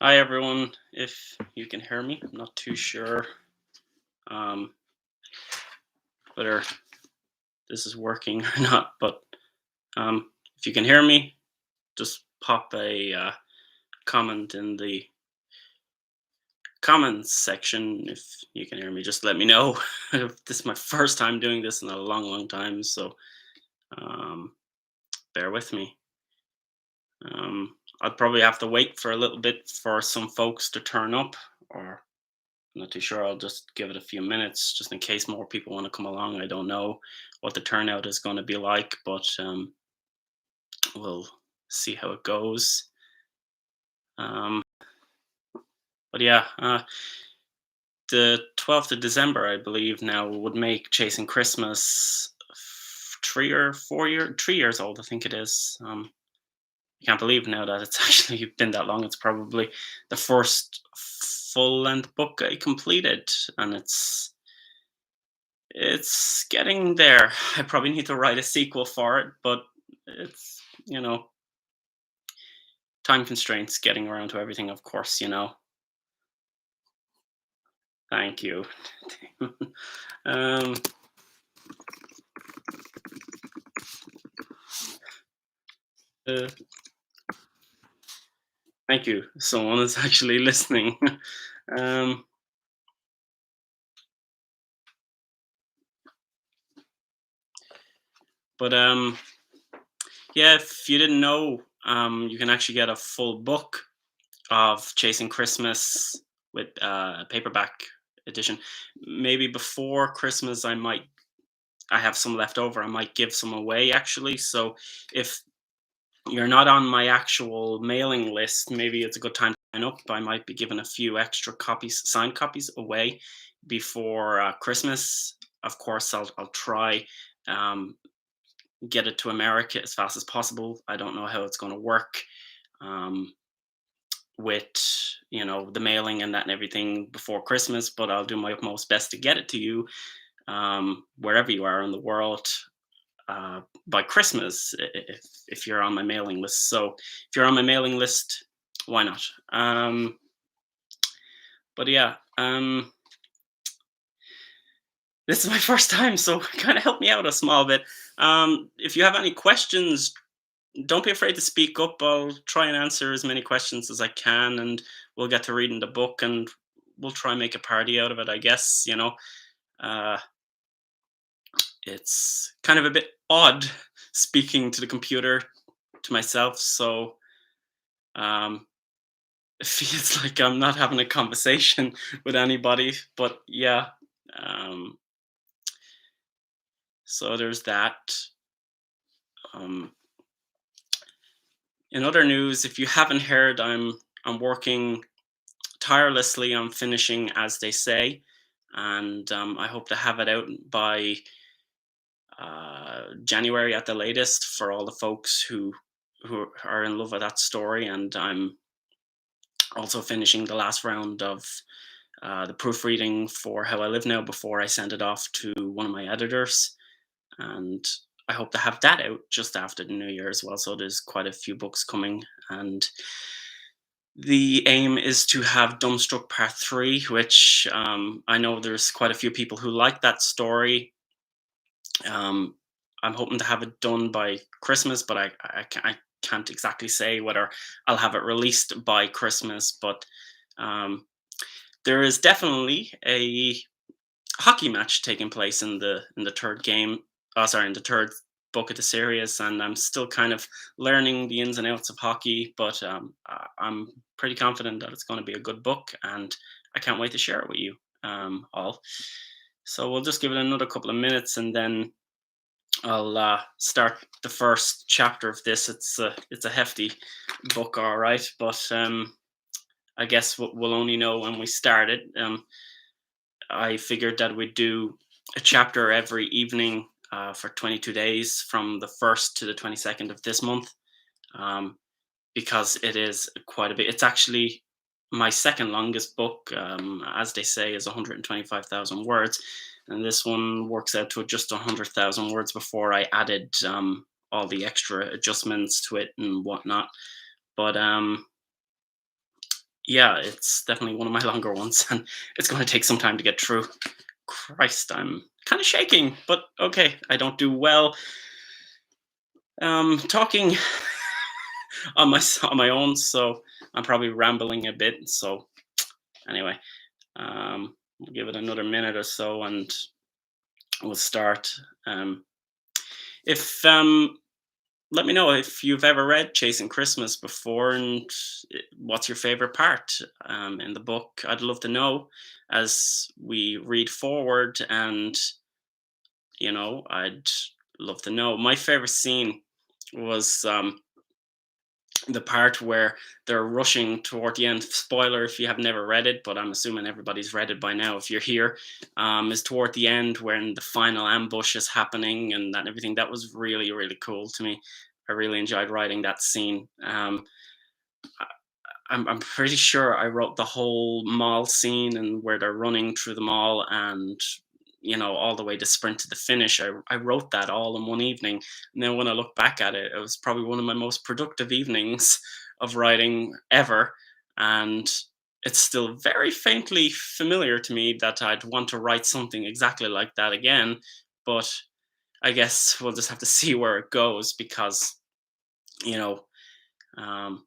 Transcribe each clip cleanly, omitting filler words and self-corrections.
Hi everyone, if you can hear me, I'm not too sure um, whether this is working or not, but if you can hear me, just pop a comment in the comments section. If you can hear me, just let me know. This is my first time doing this in a long time, so um, bear with me. I'll probably have to wait for a little bit for some folks to turn up, or I'm not too sure. I'll just give it a few minutes just in case more people want to come along. I don't know what the turnout is going to be like, but we'll see how it goes. Um, but yeah, the 12th of December, I believe, now would make Chasing Christmas 3 years old, I think it is. I can't believe now that it's actually been that long. It's probably the first full length book I completed, and it's getting there. I probably need to write a sequel for it, but it's, time constraints getting around to everything, of course. Thank you. um, uh, Thank you. Someone is actually listening. um, but yeah, if you didn't know, you can actually get a full book of Chasing Christmas with paperback edition. Maybe before Christmas, I have some left over. I might give some away actually. So if you're not on my actual mailing list, maybe it's a good time to sign up. I might be giving a few extra copies, signed copies away before Christmas. Of course, I'll try um, get it to America as fast as possible. I don't know how it's going to work um, with the mailing and that and everything before Christmas, but I'll do my utmost best to get it to you wherever you are in the world by Christmas if you're on my mailing list. So if you're on my mailing list, why not? But yeah, this is my first time, so kind of help me out a small bit. If you have any questions, don't be afraid to speak up. I'll try and answer as many questions as I can, and we'll get to reading the book, and we'll try and make a party out of it. I guess uh, it's kind of a bit odd speaking to the computer to myself, so um, it feels like I'm not having a conversation with anybody. But yeah, um, so there's that. Um, in other news, if you haven't heard, I'm working tirelessly on finishing, as they say, and I hope to have it out by January at the latest for all the folks who are in love with that story. And I'm also finishing the last round of the proofreading for How I Live Now before I send it off to one of my editors. And I hope to have that out just after the new year as well. So there's quite a few books coming. And the aim is to have Dumbstruck Part 3, which I know there's quite a few people who like that story. Um, I'm hoping to have it done by Christmas, but I can't exactly say whether I'll have it released by Christmas. But um, there is definitely a hockey match taking place in the third game. Oh, sorry, in the third book of the series, and I'm still kind of learning the ins and outs of hockey. But I'm pretty confident that it's going to be a good book, and I can't wait to share it with you all. So we'll just give it another couple of minutes, and then I'll start the first chapter of this. It's a hefty book, all right, but I guess we'll only know when we start it. I figured that we'd do a chapter every evening for 22 days from the 1st to the 22nd of this month um, because it is quite a bit. It's actually my second longest book, as they say, is 125,000 words. And this one works out to just 100,000 words before I added all the extra adjustments to it and whatnot. But Yeah, it's definitely one of my longer ones, and it's going to take some time to get through. Christ, I'm kind of shaking, but okay, I don't do well talking on my own, so I'm probably rambling a bit. So anyway, we'll give it another minute or so, and we'll start. Um, if Let me know if you've ever read Chasing Christmas before, and what's your favorite part in the book. I'd love to know as we read forward, and I'd love to know. My favorite scene was the part where they're rushing toward the end. Spoiler if you have never read it, but I'm assuming everybody's read it by now. If you're here, is toward the end when the final ambush is happening and that everything. That was really really cool to me. I really enjoyed writing that scene. I'm pretty sure I wrote the whole mall scene and where they're running through the mall and all the way to sprint to the finish. I wrote that all in one evening. And then when I look back at it, it was probably one of my most productive evenings of writing ever. And it's still very faintly familiar to me that I'd want to write something exactly like that again. But I guess we'll just have to see where it goes because, you know, um,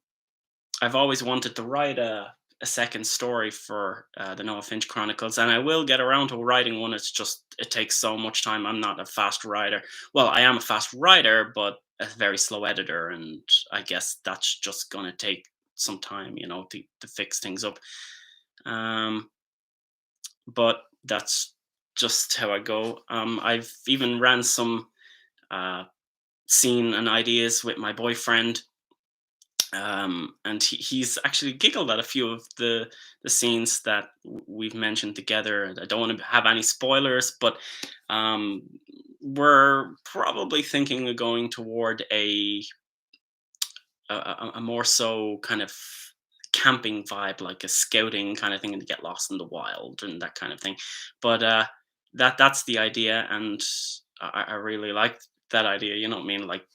I've always wanted to write a second story for the Noah Finch Chronicles, and I will get around to writing one. It's just it takes so much time. I'm not a fast writer. Well, I am a fast writer, but a very slow editor, and I guess that's just gonna take some time, to fix things up. Um, but that's just how I go. I've even ran some uh, scene and ideas with my boyfriend, and he's actually giggled at a few of the scenes that we've mentioned together. And I don't want to have any spoilers, but um, we're probably thinking of going toward a more so kind of camping vibe, like a scouting kind of thing, and to get lost in the wild and that kind of thing. But that's the idea, and I really like that idea. You know what I mean? Like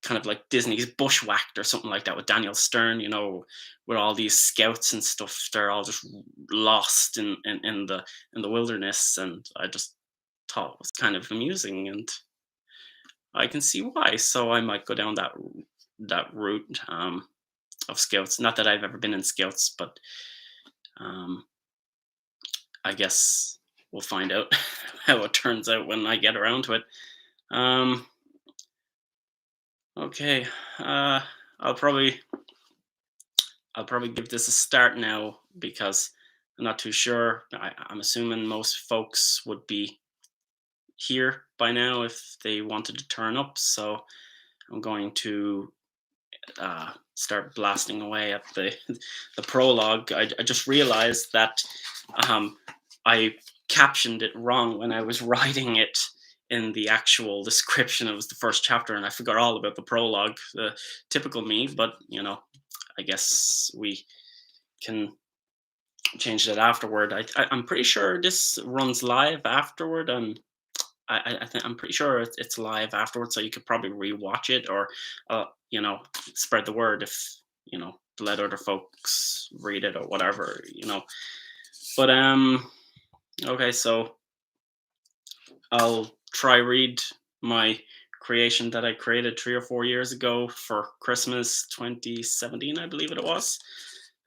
kind of like Disney's Bushwhacked or something like that with Daniel Stern, with all these scouts and stuff. They're all just lost in the wilderness, and I just thought it was kind of amusing, and I can see why. So I might go down that route of scouts. Not that I've ever been in scouts, but um, I guess we'll find out how it turns out when I get around to it. Um, okay, uh, I'll probably I'll probably give this a start now because I'm not too sure. I'm assuming most folks would be here by now if they wanted to turn up. So I'm going to start blasting away at the prologue. I just realized that um, I captioned it wrong when I was writing it in the actual description. It was the first chapter, and I forgot all about the prologue. Typical me, but I guess we can change that afterward. I'm pretty sure this runs live afterward, and I think I'm pretty sure it's live afterwards, so you could probably rewatch it or uh, you know spread the word if let other folks read it or whatever. But okay, so I'll try read my creation that I created 3 or 4 years ago for Christmas 2017, I believe it was,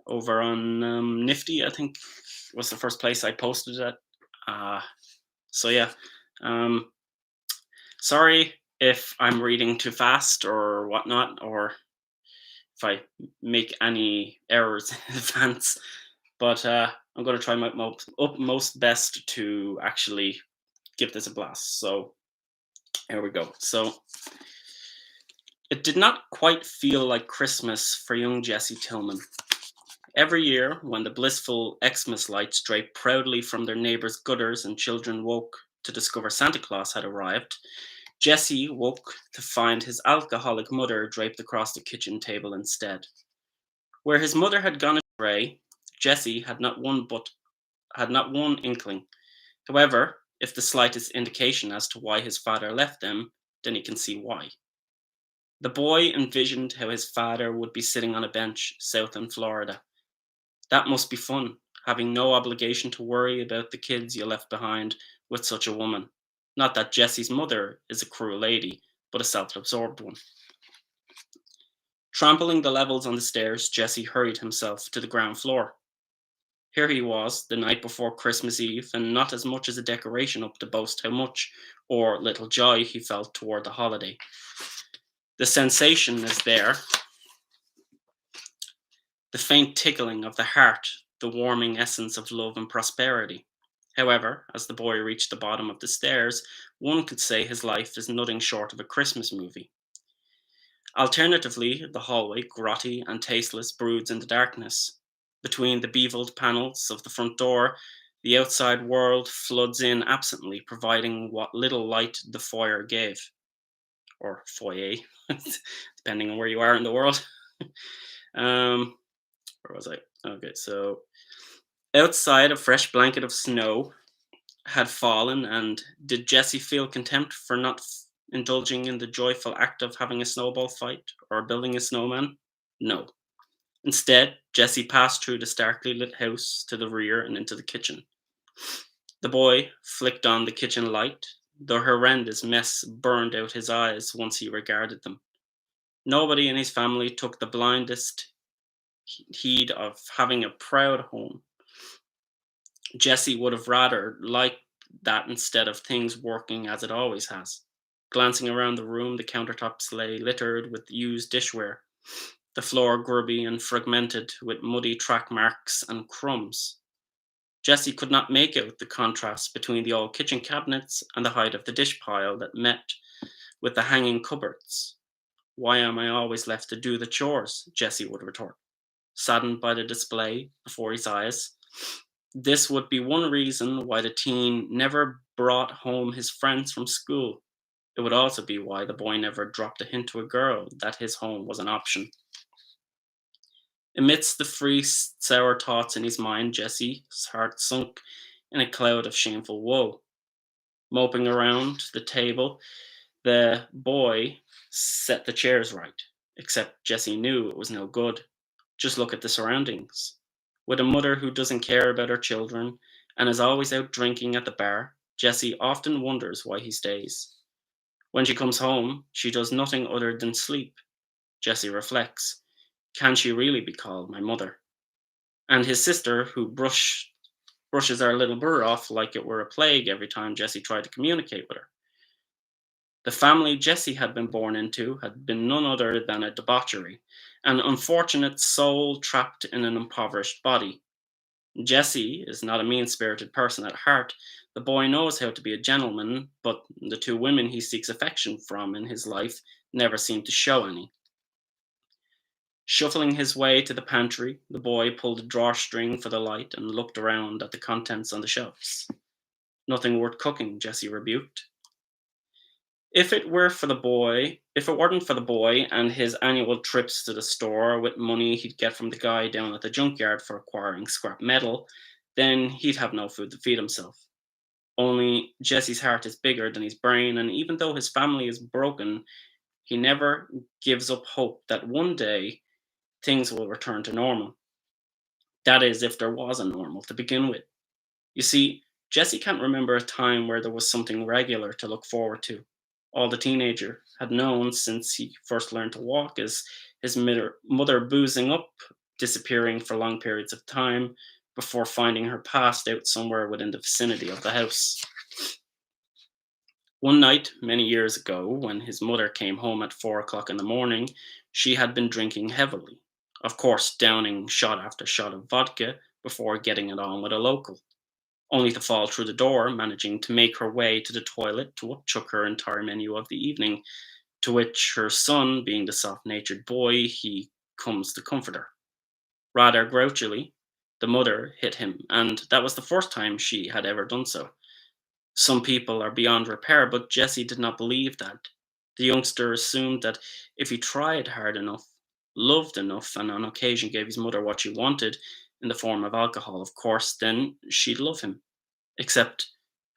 over on Nifty. I think was the first place I posted it. Uh, so yeah, um, sorry if I'm reading too fast or whatnot, or if I make any errors in advance. But I'm going to try my utmost best to actually give this a blast. So here we go. So it did not quite feel like Christmas for young Jesse Tillman. Every year, when the blissful Xmas lights draped proudly from their neighbors' gutters and children woke to discover Santa Claus had arrived, Jesse woke to find his alcoholic mother draped across the kitchen table instead. Where his mother had gone astray, Jesse had not one inkling. However, if the slightest indication as to why his father left them, then he can see why. The boy envisioned how his father would be sitting on a bench south in Florida, That must be fun, having no obligation to worry about the kids you left behind with such a woman. Not that Jessie's mother is a cruel lady, but a self absorbed one. Trampling the levels on the stairs, Jessie hurried himself to the ground floor. Here he was, the night before Christmas Eve, and not as much as a decoration up to boast how much or little joy he felt toward the holiday. The sensation is there, the faint tickling of the heart, the warming essence of love and prosperity. However, as the boy reached the bottom of the stairs, one could say his life is nothing short of a Christmas movie. Alternatively, the hallway, grotty and tasteless, broods in the darkness. Between the beveled panels of the front door, the outside world floods in absently, providing what little light the foyer gave. Or foyer, depending on where you are in the world. um, where was I? Okay, so outside, a fresh blanket of snow had fallen, and did Jessie feel contempt for not indulging in the joyful act of having a snowball fight or building a snowman? No. Instead, Jessie passed through the starkly lit house to the rear and into the kitchen. The boy flicked on the kitchen light. The horrendous mess burned out his eyes once he regarded them. Nobody in his family took the blindest heed of having a proud home. Jessie would have rather liked that instead of things working as it always has. Glancing around the room, the countertops lay littered with used dishware, the floor grubby and fragmented with muddy track marks and crumbs. Jessie could not make out the contrast between the old kitchen cabinets and the height of the dish pile that met with the hanging cupboards. Why am I always left to do the chores? Jessie would retort, saddened by the display before his eyes. This would be one reason why the teen never brought home his friends from school. It would also be why the boy never dropped a hint to a girl that his home was an option. Amidst the free, sour thoughts in his mind, Jesse's heart sunk in a cloud of shameful woe. Moping around the table, the boy set the chairs right, except Jesse knew it was no good. Just look at the surroundings. With a mother who doesn't care about her children and is always out drinking at the bar, Jessie often wonders why he stays. When she comes home, she does nothing other than sleep. Jessie reflects, can she really be called my mother? And his sister, who brushes our little bird off like it were a plague every time Jessie tried to communicate with her. The family Jessie had been born into had been none other than a debauchery, an unfortunate soul trapped in an impoverished body. Jessie is not a mean spirited person at heart. The boy knows how to be a gentleman, but the two women he seeks affection from in his life never seem to show any. Shuffling his way to the pantry, the boy pulled a drawstring for the light and looked around at the contents on the shelves. Nothing worth cooking, Jessie rebuked. If it weren't for the boy and his annual trips to the store with money he'd get from the guy down at the junkyard for acquiring scrap metal, then he'd have no food to feed himself. Only Jesse's heart is bigger than his brain, and even though his family is broken, he never gives up hope that one day things will return to normal. That is, if there was a normal to begin with. You see, Jesse can't remember a time where there was something regular to look forward to. All the teenager had known since he first learned to walk is his mother boozing up, disappearing for long periods of time before finding her passed out somewhere within the vicinity of the house. One night, many years ago, when his mother came home at 4 o'clock in the morning, she had been drinking heavily, of course, downing shot after shot of vodka before getting it on with a local, only to fall through the door, managing to make her way to the toilet to upchuck her entire menu of the evening, to which her son, being the soft natured boy he comes to comfort her. Rather grouchily, the mother hit him, and that was the first time she had ever done so. Some people are beyond repair, but Jesse did not believe that. The youngster assumed that if he tried hard enough, loved enough, and on occasion gave his mother what she wanted, in the form of alcohol, of course, then she'd love him. Except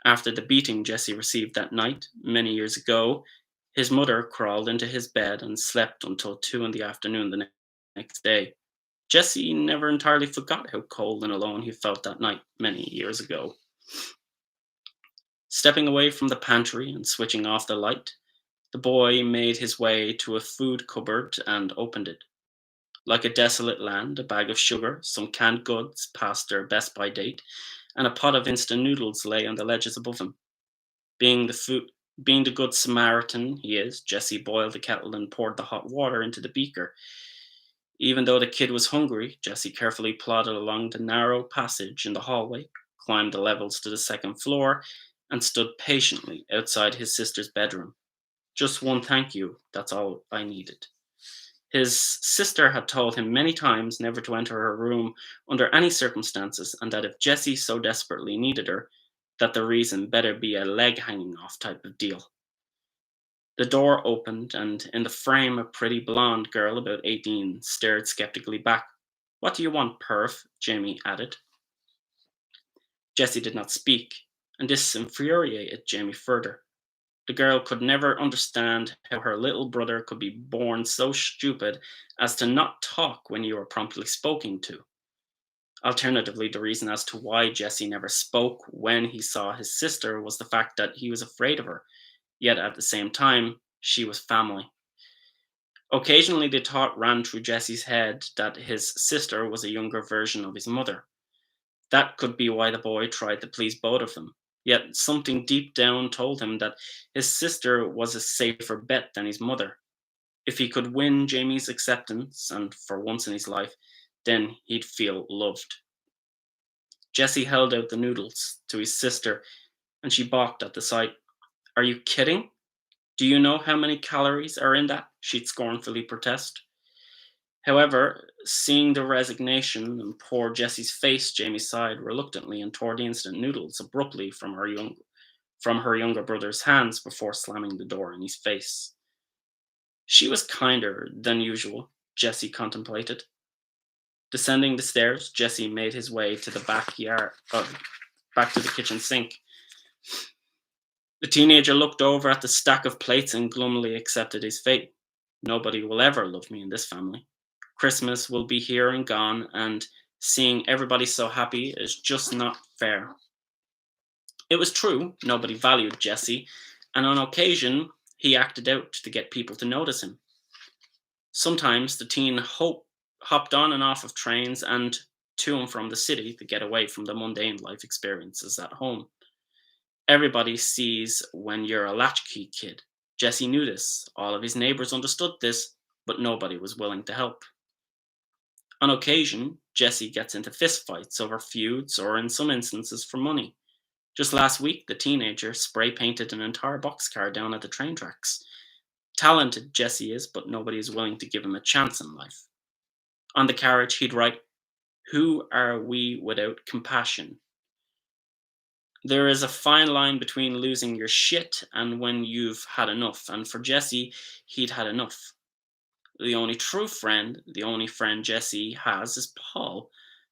after the beating Jesse received that night, many years ago, his mother crawled into his bed and slept until 2 in the afternoon the next day. Jesse never entirely forgot how cold and alone he felt that night many years ago. Stepping away from the pantry and switching off the light, the boy made his way to a food cupboard and opened it. Like a desolate land, a bag of sugar, some canned goods past their best by date, and a pot of instant noodles lay on the ledges above him. Being the food being the good Samaritan he is, Jesse boiled the kettle and poured the hot water into the beaker. Even though the kid was hungry, Jesse carefully plodded along the narrow passage in the hallway, climbed the levels to the second floor, and stood patiently outside his sister's bedroom. Just one thank you, that's all I needed. His sister had told him many times never to enter her room under any circumstances, and that if Jessie so desperately needed her, that the reason better be a leg hanging off type of deal. The door opened, and in the frame a pretty blonde girl about 18 stared skeptically back. What do you want, perv? Jamie added. Jessie did not speak, and this infuriated Jamie further. The girl could never understand how her little brother could be born so stupid as to not talk when you were promptly spoken to. Alternatively, the reason as to why Jesse never spoke when he saw his sister was the fact that he was afraid of her, yet at the same time, she was family. Occasionally, the thought ran through Jesse's head that his sister was a younger version of his mother. That could be why the boy tried to please both of them. Yet something deep down told him that his sister was a safer bet than his mother. If he could win Jamie's acceptance, and for once in his life, then he'd feel loved. Jesse held out the noodles to his sister, and she balked at the sight. Are you kidding? Do you know how many calories are in that? She'd scornfully protest. However, seeing the resignation on poor Jessie's face, Jamie sighed reluctantly and tore the instant noodles abruptly from her younger brother's hands before slamming the door in his face. She was kinder than usual, Jessie contemplated. Descending the stairs, Jesse made his way to the back to the kitchen sink. The teenager looked over at the stack of plates and glumly accepted his fate. Nobody will ever love me in this family. Christmas will be here and gone, and seeing everybody so happy is just not fair. It was true, nobody valued Jesse, and on occasion he acted out to get people to notice him. Sometimes the teen hopped on and off of trains and to and from the city to get away from the mundane life experiences at home. Everybody sees when you're a latchkey kid. Jesse knew this. All of his neighbors understood this, but nobody was willing to help. On occasion, Jesse gets into fistfights over feuds or, in some instances, for money. Just last week, the teenager spray painted an entire boxcar down at the train tracks. Talented Jesse is, but nobody is willing to give him a chance in life. On the carriage, he'd write, Who are we without compassion? There is a fine line between losing your shit and when you've had enough, and for Jesse, he'd had enough. The only true friend, the only friend Jesse has is Paul,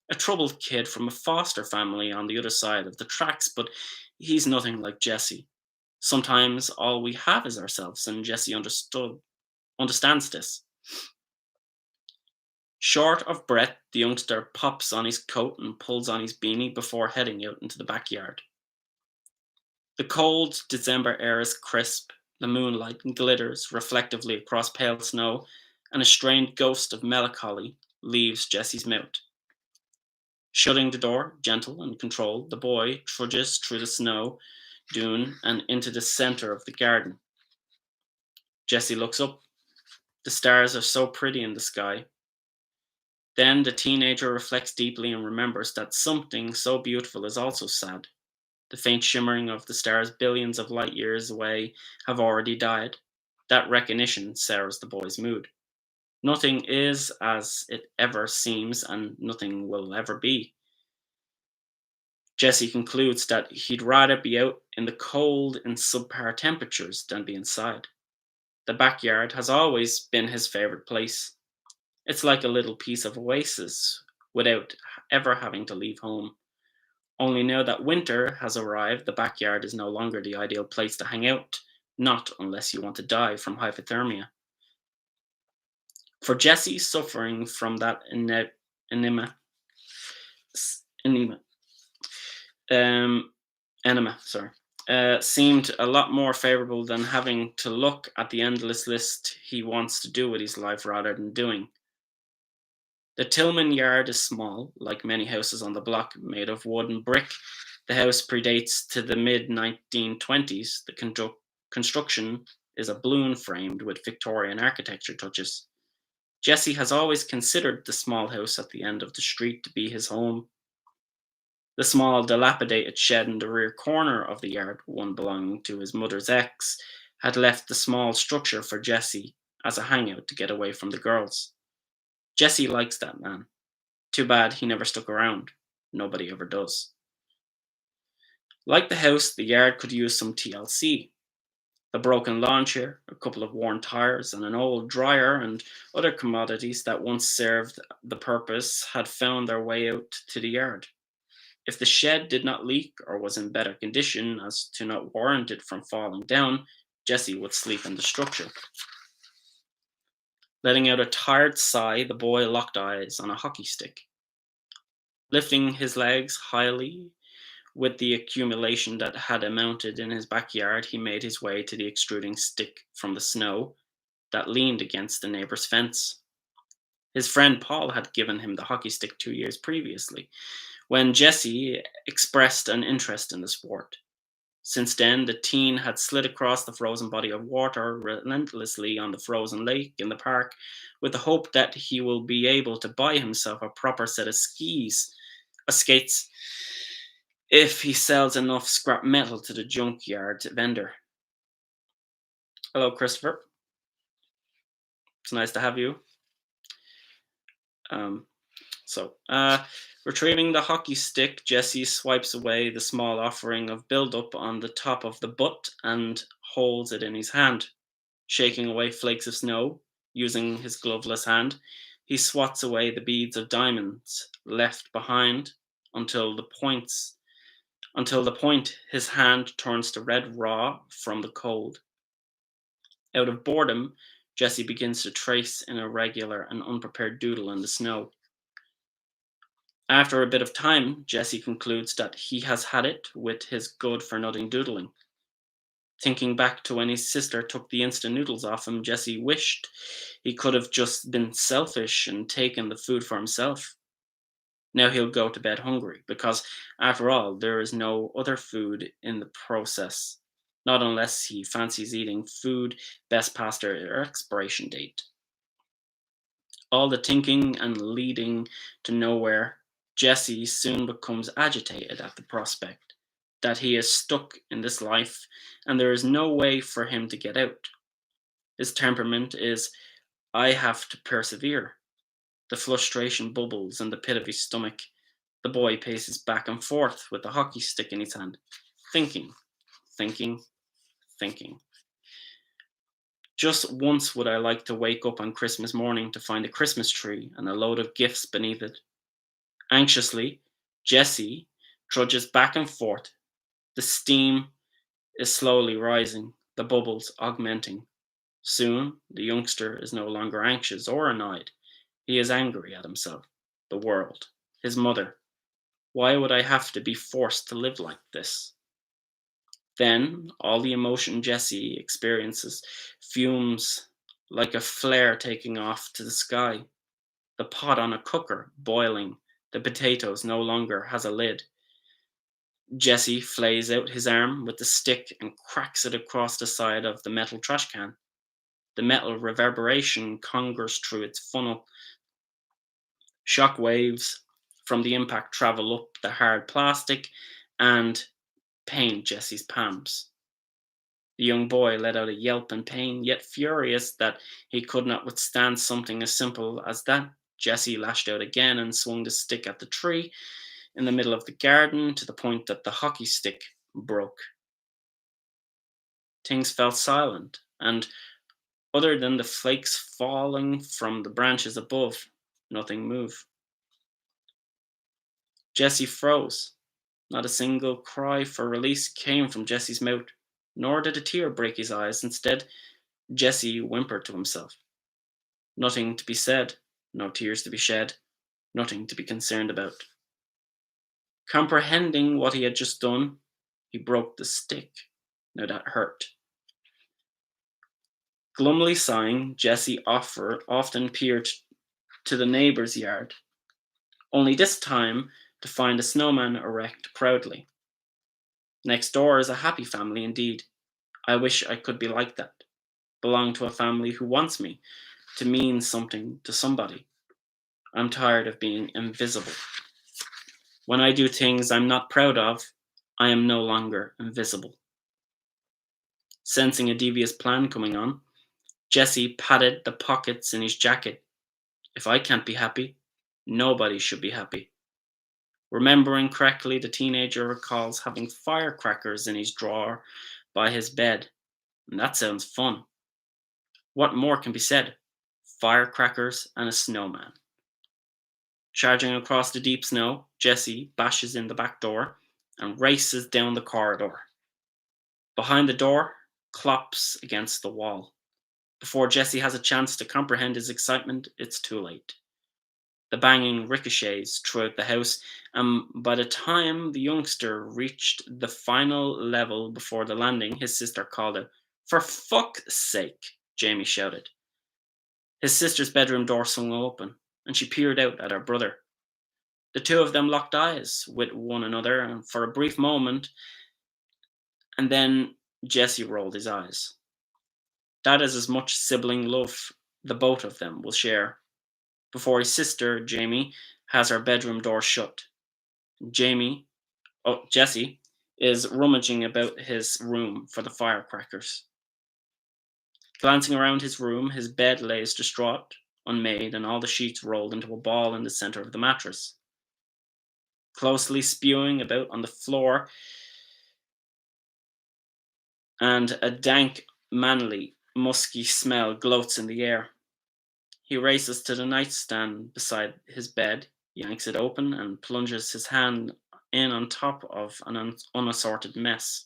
a troubled kid from a foster family on the other side of the tracks, but he's nothing like Jesse. Sometimes all we have is ourselves, and Jesse understands this. Short of breath, the youngster pops on his coat and pulls on his beanie before heading out into the backyard. The cold December air is crisp, the moonlight glitters reflectively across pale snow, and a strained ghost of melancholy leaves Jesse's mouth. Shutting the door, gentle and controlled, the boy trudges through the snow dune and into the center of the garden. Jesse looks up. The stars are so pretty in the sky. Then the teenager reflects deeply and remembers that something so beautiful is also sad. The faint shimmering of the stars billions of light years away have already died. That recognition sours the boy's mood. Nothing is as it ever seems, and nothing will ever be. Jesse concludes that he'd rather be out in the cold in subpar temperatures than be inside. The backyard has always been his favorite place. It's like a little piece of oasis without ever having to leave home. Only now that winter has arrived, the backyard is no longer the ideal place to hang out, not unless you want to die from hypothermia. For Jesse, suffering from that enema, enema, um, enema, sorry, seemed a lot more favorable than having to look at the endless list he wants to do with his life rather than doing. The Tillman yard is small, like many houses on the block, made of wood and brick. The house predates to the mid 1920s. The construction is a balloon framed with Victorian architecture touches. Jesse has always considered the small house at the end of the street to be his home. The small, dilapidated shed in the rear corner of the yard, one belonging to his mother's ex, had left the small structure for Jesse as a hangout to get away from the girls. Jesse likes that man. Too bad he never stuck around. Nobody ever does. Like the house, the yard could use some TLC. A broken lawn chair, a couple of worn tires, and an old dryer and other commodities that once served the purpose had found their way out to the yard. If the shed did not leak or was in better condition as to not warrant it from falling down, Jesse would sleep in the structure. Letting out a tired sigh, the boy locked eyes on a hockey stick. Lifting his legs highly with the accumulation that had amounted in his backyard, he made his way to the extruding stick from the snow that leaned against the neighbor's fence. His friend Paul had given him the hockey stick 2 years previously, when Jesse expressed an interest in the sport. Since then, the teen had slid across the frozen body of water relentlessly on the frozen lake in the park with the hope that he will be able to buy himself a proper set of skates, if he sells enough scrap metal to the junkyard vendor. Hello, Christopher. It's nice to have you. Um, Retrieving the hockey stick, Jesse swipes away the small offering of buildup on the top of the butt and holds it in his hand. Shaking away flakes of snow, using his gloveless hand, he swats away the beads of diamonds left behind until the point his hand turns to red raw from the cold. Out of boredom, Jesse begins to trace an irregular and unprepared doodle in the snow. After a bit of time, Jesse concludes that he has had it with his good-for-nothing doodling. Thinking back to when his sister took the instant noodles off him, Jesse wished he could have just been selfish and taken the food for himself. Now he'll go to bed hungry, because, after all, there is no other food in the process, not unless he fancies eating food best past their expiration date. All the thinking and leading to nowhere, Jesse soon becomes agitated at the prospect that he is stuck in this life and there is no way for him to get out. His temperament is, I have to persevere. The frustration bubbles in the pit of his stomach. The boy paces back and forth with the hockey stick in his hand, thinking, thinking, thinking. Just once would I like to wake up on Christmas morning to find a Christmas tree and a load of gifts beneath it. Anxiously, Jesse trudges back and forth. The steam is slowly rising, the bubbles augmenting. Soon, the youngster is no longer anxious or annoyed. He is angry at himself, the world, his mother. Why would I have to be forced to live like this? Then, all the emotion Jesse experiences fumes like a flare taking off to the sky. The pot on a cooker, boiling. The potatoes no longer has a lid. Jesse flays out his arm with the stick and cracks it across the side of the metal trash can. The metal reverberation conjures through its funnel. Shock waves from the impact travel up the hard plastic and pain Jesse's palms. The young boy let out a yelp in pain, yet furious that he could not withstand something as simple as that. Jesse lashed out again and swung the stick at the tree in the middle of the garden to the point that the hockey stick broke. Things fell silent, and other than the flakes falling from the branches above, nothing moved. Jesse froze. Not a single cry for release came from Jesse's mouth, nor did a tear break his eyes. Instead, Jesse whimpered to himself. Nothing to be said, no tears to be shed. nothing to be concerned about. Comprehending what he had just done, he broke the stick. Now that hurt. Glumly sighing, Jessie often peered to the neighbour's yard, only this time to find a snowman erect proudly. Next door is a happy family indeed. I wish I could be like that. Belong to a family who wants me to mean something to somebody. I'm tired of being invisible. When I do things I'm not proud of, I am no longer invisible. Sensing a devious plan coming on, Jessie patted the pockets in his jacket. If I can't be happy, nobody should be happy. Remembering correctly, the teenager recalls having firecrackers in his drawer by his bed. And that sounds fun. What more can be said? Firecrackers and a snowman. Charging across the deep snow, Jessie bashes in the back door and races down the corridor. Behind the door, clops against the wall. Before Jessie has a chance to comprehend his excitement, it's too late. The banging ricochets throughout the house, and by the time the youngster reached the final level before the landing, his sister called out, "For fuck's sake!" Jamie shouted. His sister's bedroom door swung open, and she peered out at her brother. The two of them locked eyes with one another and for a brief moment, and then Jesse rolled his eyes. That is as much sibling love the both of them will share. Before his sister, Jamie, has her bedroom door shut. Jesse is rummaging about his room for the firecrackers. Glancing around his room, his bed lays distraught, unmade, and all the sheets rolled into a ball in the center of the mattress. Closely spewing about on the floor, and a dank, manly, musky smell gloats in the air. He races to the nightstand beside his bed, yanks it open, and plunges his hand in on top of an unassorted mess.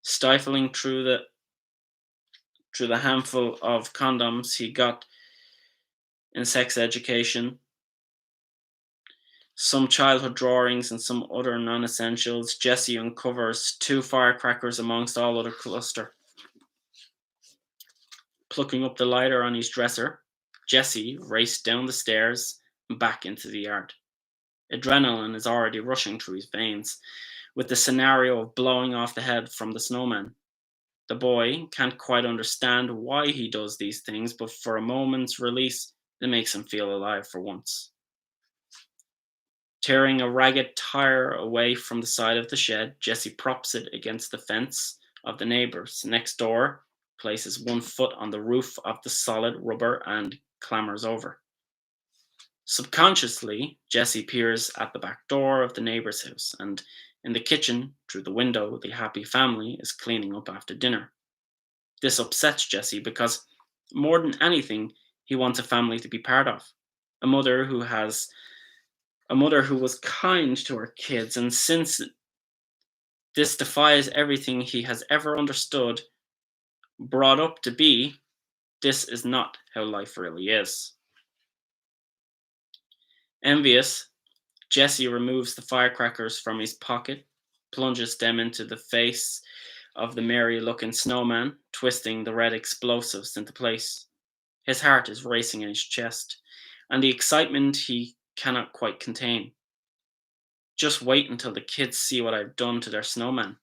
Stifling through the handful of condoms he got in sex education, some childhood drawings, and some other non-essentials, Jesse uncovers 2 firecrackers amongst all other cluster. Plucking up the lighter on his dresser, Jesse raced down the stairs and back into the yard. Adrenaline is already rushing through his veins, with the scenario of blowing off the head from the snowman. The boy can't quite understand why he does these things, but for a moment's release, it makes him feel alive for once. Tearing a ragged tire away from the side of the shed, Jesse props it against the fence of the neighbors next door, places one foot on the roof of the solid rubber, and clambers over. Subconsciously, Jesse peers at the back door of the neighbor's house, and in the kitchen, through the window, the happy family is cleaning up after dinner. This upsets Jesse because, more than anything, he wants a family to be part of. A mother who was kind to her kids, and since this defies everything he has ever understood, brought up to be, this is not how life really is. Envious, Jesse removes the firecrackers from his pocket, plunges them into the face of the merry-looking snowman, twisting the red explosives into place. His heart is racing in his chest, and the excitement he cannot quite contain. Just wait until the kids see what I've done to their snowman.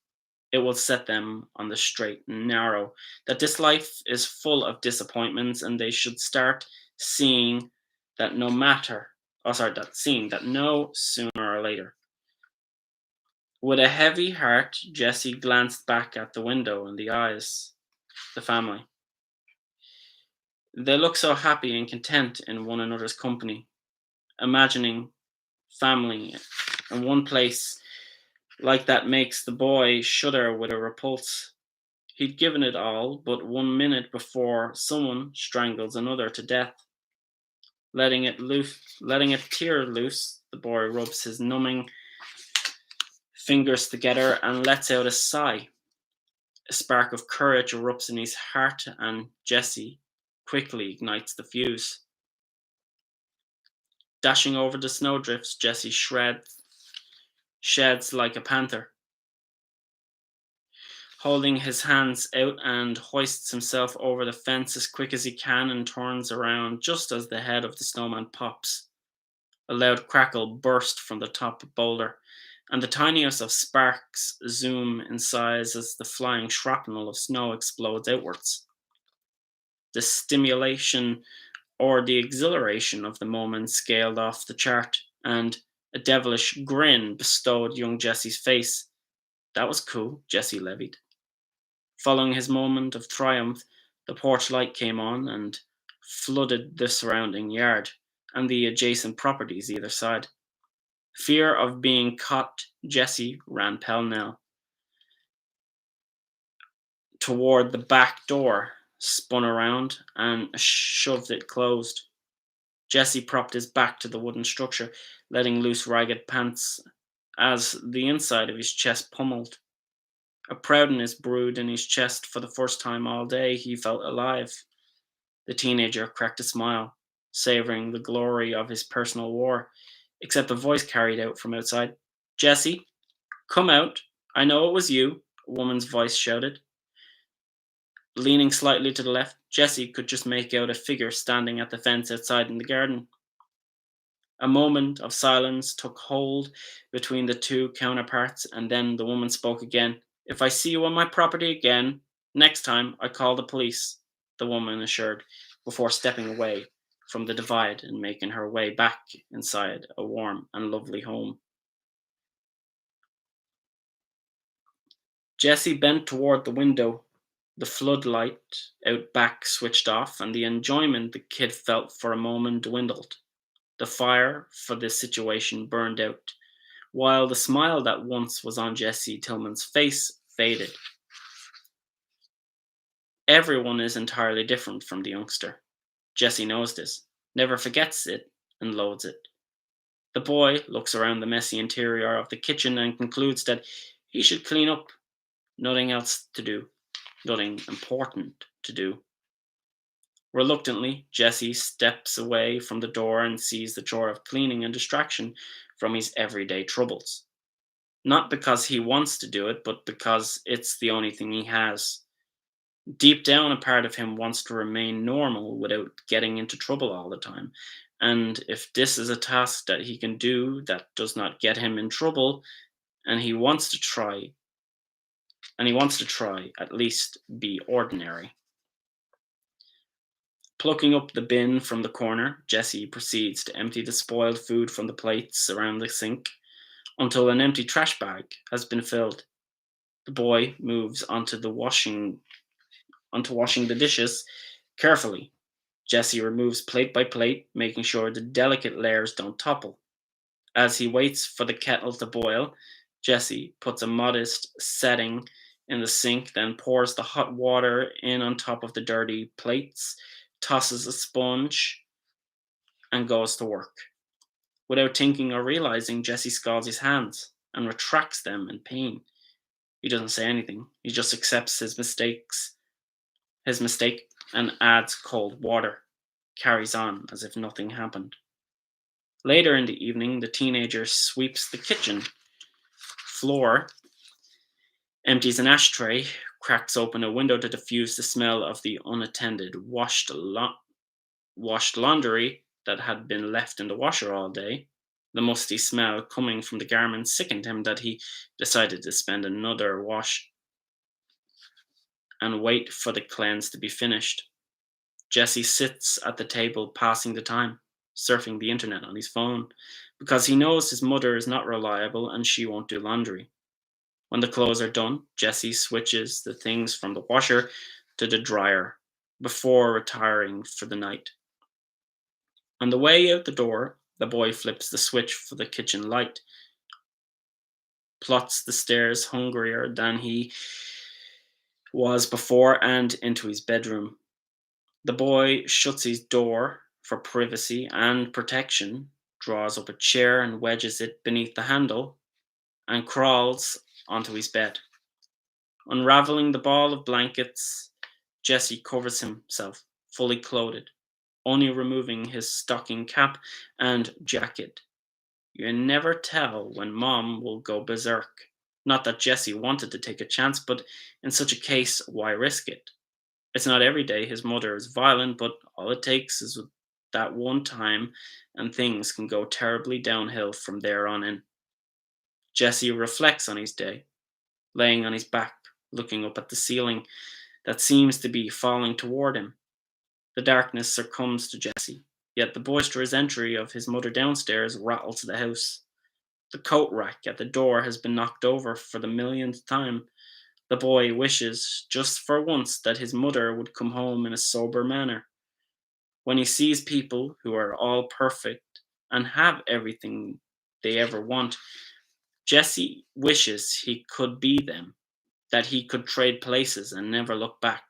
It will set them on the straight and narrow, that this life is full of disappointments, and they should start seeing that no sooner or later. With a heavy heart, Jesse glanced back at the window and the eyes, the family. They look so happy and content in one another's company. Imagining family in one place like that makes the boy shudder with a repulse. He'd given it all but 1 minute before someone strangles another to death. Letting a tear loose, the boy rubs his numbing fingers together and lets out a sigh. A spark of courage erupts in his heart, and Jesse quickly ignites the fuse. Dashing over the snowdrifts, Jesse sheds like a panther, holding his hands out and hoists himself over the fence as quick as he can and turns around just as the head of the snowman pops. A loud crackle burst from the top boulder, and the tiniest of sparks zoom in size as the flying shrapnel of snow explodes outwards. The stimulation or the exhilaration of the moment scaled off the chart, and a devilish grin bestowed young Jesse's face. That was cool, Jesse levied. Following his moment of triumph, the porch light came on and flooded the surrounding yard and the adjacent properties either side. Fear of being caught, Jesse ran pell-mell toward the back door, spun around, and shoved it closed. Jesse propped his back to the wooden structure, letting loose ragged pants as the inside of his chest pummeled. A proudness brewed in his chest. For the first time all day, he felt alive. The teenager cracked a smile, savoring the glory of his personal war, except a voice carried out from outside. Jesse, come out. I know it was you, a woman's voice shouted. Leaning slightly to the left, Jesse could just make out a figure standing at the fence outside in the garden. A moment of silence took hold between the two counterparts, and then the woman spoke again. If I see you on my property again, next time I call the police, the woman assured, before stepping away from the divide and making her way back inside a warm and lovely home. Jesse bent toward the window. The floodlight out back switched off, and the enjoyment the kid felt for a moment dwindled. The fire for this situation burned out, while the smile that once was on Jesse Tillman's face faded. Everyone is entirely different from the youngster. Jesse knows this, never forgets it, and loathes it. The boy looks around the messy interior of the kitchen and concludes that he should clean up. Nothing else to do, nothing important to do. Reluctantly, Jesse steps away from the door and sees the chore of cleaning and distraction from his everyday troubles. Not because he wants to do it, but because it's the only thing he has. Deep down, a part of him wants to remain normal without getting into trouble all the time. And if this is a task that he can do that does not get him in trouble, and he wants to try, at least be ordinary. Plucking up the bin from the corner, Jesse proceeds to empty the spoiled food from the plates around the sink until an empty trash bag has been filled. The boy moves onto washing the dishes carefully. Jesse removes plate by plate, making sure the delicate layers don't topple. As he waits for the kettle to boil, Jesse puts a modest setting in the sink, then pours the hot water in on top of the dirty plates, tosses a sponge, and goes to work. Without thinking or realizing, Jesse scalds his hands and retracts them in pain. He doesn't say anything. He just accepts his mistake, and adds cold water, carries on as if nothing happened. Later in the evening, the teenager sweeps the kitchen floor, empties an ashtray, cracks open a window to diffuse the smell of the unattended washed laundry that had been left in the washer all day. The musty smell coming from the garments sickened him that he decided to spend another wash and wait for the cleanse to be finished. Jesse sits at the table passing the time, surfing the internet on his phone, because he knows his mother is not reliable and she won't do laundry. When the clothes are done, Jesse switches the things from the washer to the dryer before retiring for the night. On the way out the door, the boy flips the switch for the kitchen light, plots the stairs hungrier than he was before, and into his bedroom. The boy shuts his door for privacy and protection, draws up a chair and wedges it beneath the handle, and crawls onto his bed. Unraveling the ball of blankets, Jesse covers himself, fully clothed. only removing his stocking cap and jacket. You never tell when Mom will go berserk. Not that Jesse wanted to take a chance, but in such a case, why risk it? It's not every day his mother is violent, but all it takes is that one time, and things can go terribly downhill from there on in. Jesse reflects on his day, laying on his back, looking up at the ceiling that seems to be falling toward him. The darkness succumbs to Jesse, yet the boisterous entry of his mother downstairs rattles the house. The coat rack at the door has been knocked over for the millionth time. The boy wishes, just for once, that his mother would come home in a sober manner. When he sees people who are all perfect and have everything they ever want, Jesse wishes he could be them, that he could trade places and never look back.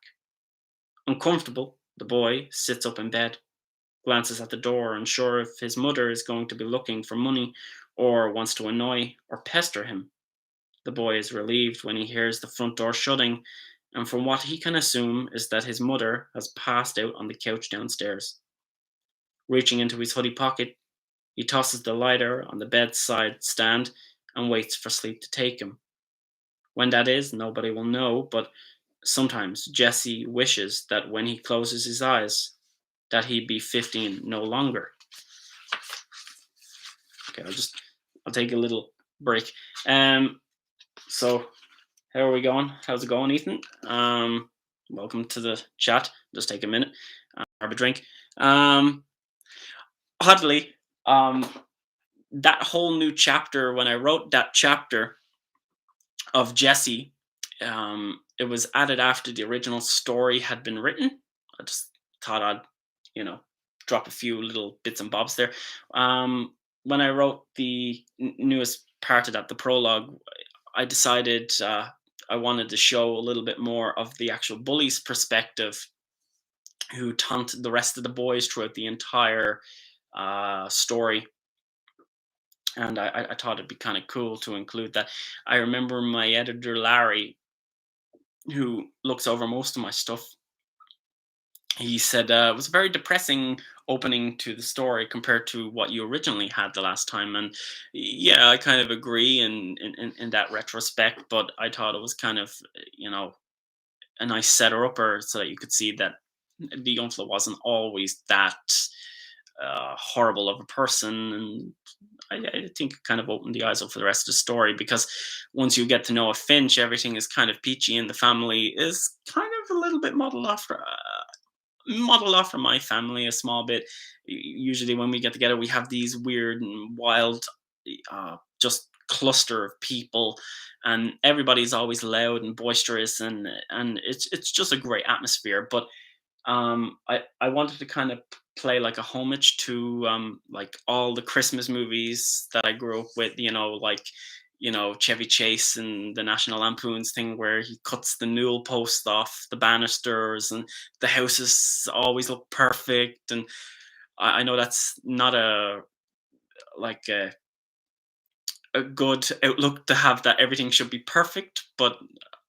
Uncomfortable, the boy sits up in bed, glances at the door, unsure if his mother is going to be looking for money or wants to annoy or pester him. The boy is relieved when he hears the front door shutting, and from what he can assume is that his mother has passed out on the couch downstairs. Reaching into his hoodie pocket, he tosses the lighter on the bedside stand and waits for sleep to take him. When that is, nobody will know, but sometimes Jesse wishes that when he closes his eyes, that he'd be 15 no longer. Okay, I'll take a little break. So how are we going? How's it going, Ethan? Welcome to the chat. Just take a minute, grab a drink. Oddly, that whole new chapter, when I wrote that chapter of Jesse, it was added after the original story had been written. I just thought I'd, you know, drop a few little bits and bobs there. When I wrote the newest part of that, the prologue, I decided I wanted to show a little bit more of the actual bully's perspective, who taunted the rest of the boys throughout the entire story. And I thought it'd be kind of cool to include that. I remember my editor, Larry, who looks over most of my stuff, he said it was a very depressing opening to the story compared to what you originally had the last time. And yeah, I kind of agree in that retrospect, but I thought it was kind of, you know, a nice setter upper so that you could see that the Yountville wasn't always that horrible of a person. And I think it kind of opened the eyes up for the rest of the story, because once you get to know a Finch, everything is kind of peachy, and the family is kind of a little bit modeled after my family a small bit. Usually, when we get together, we have these weird and wild, just cluster of people, and everybody's always loud and boisterous, and it's just a great atmosphere. But I wanted to kind of play like a homage to like all the Christmas movies that I grew up with. You know, like, you know, Chevy Chase and the National Lampoon's thing where he cuts the newel post off the banisters and the houses always look perfect. And I know that's not like a good outlook to have, that everything should be perfect, but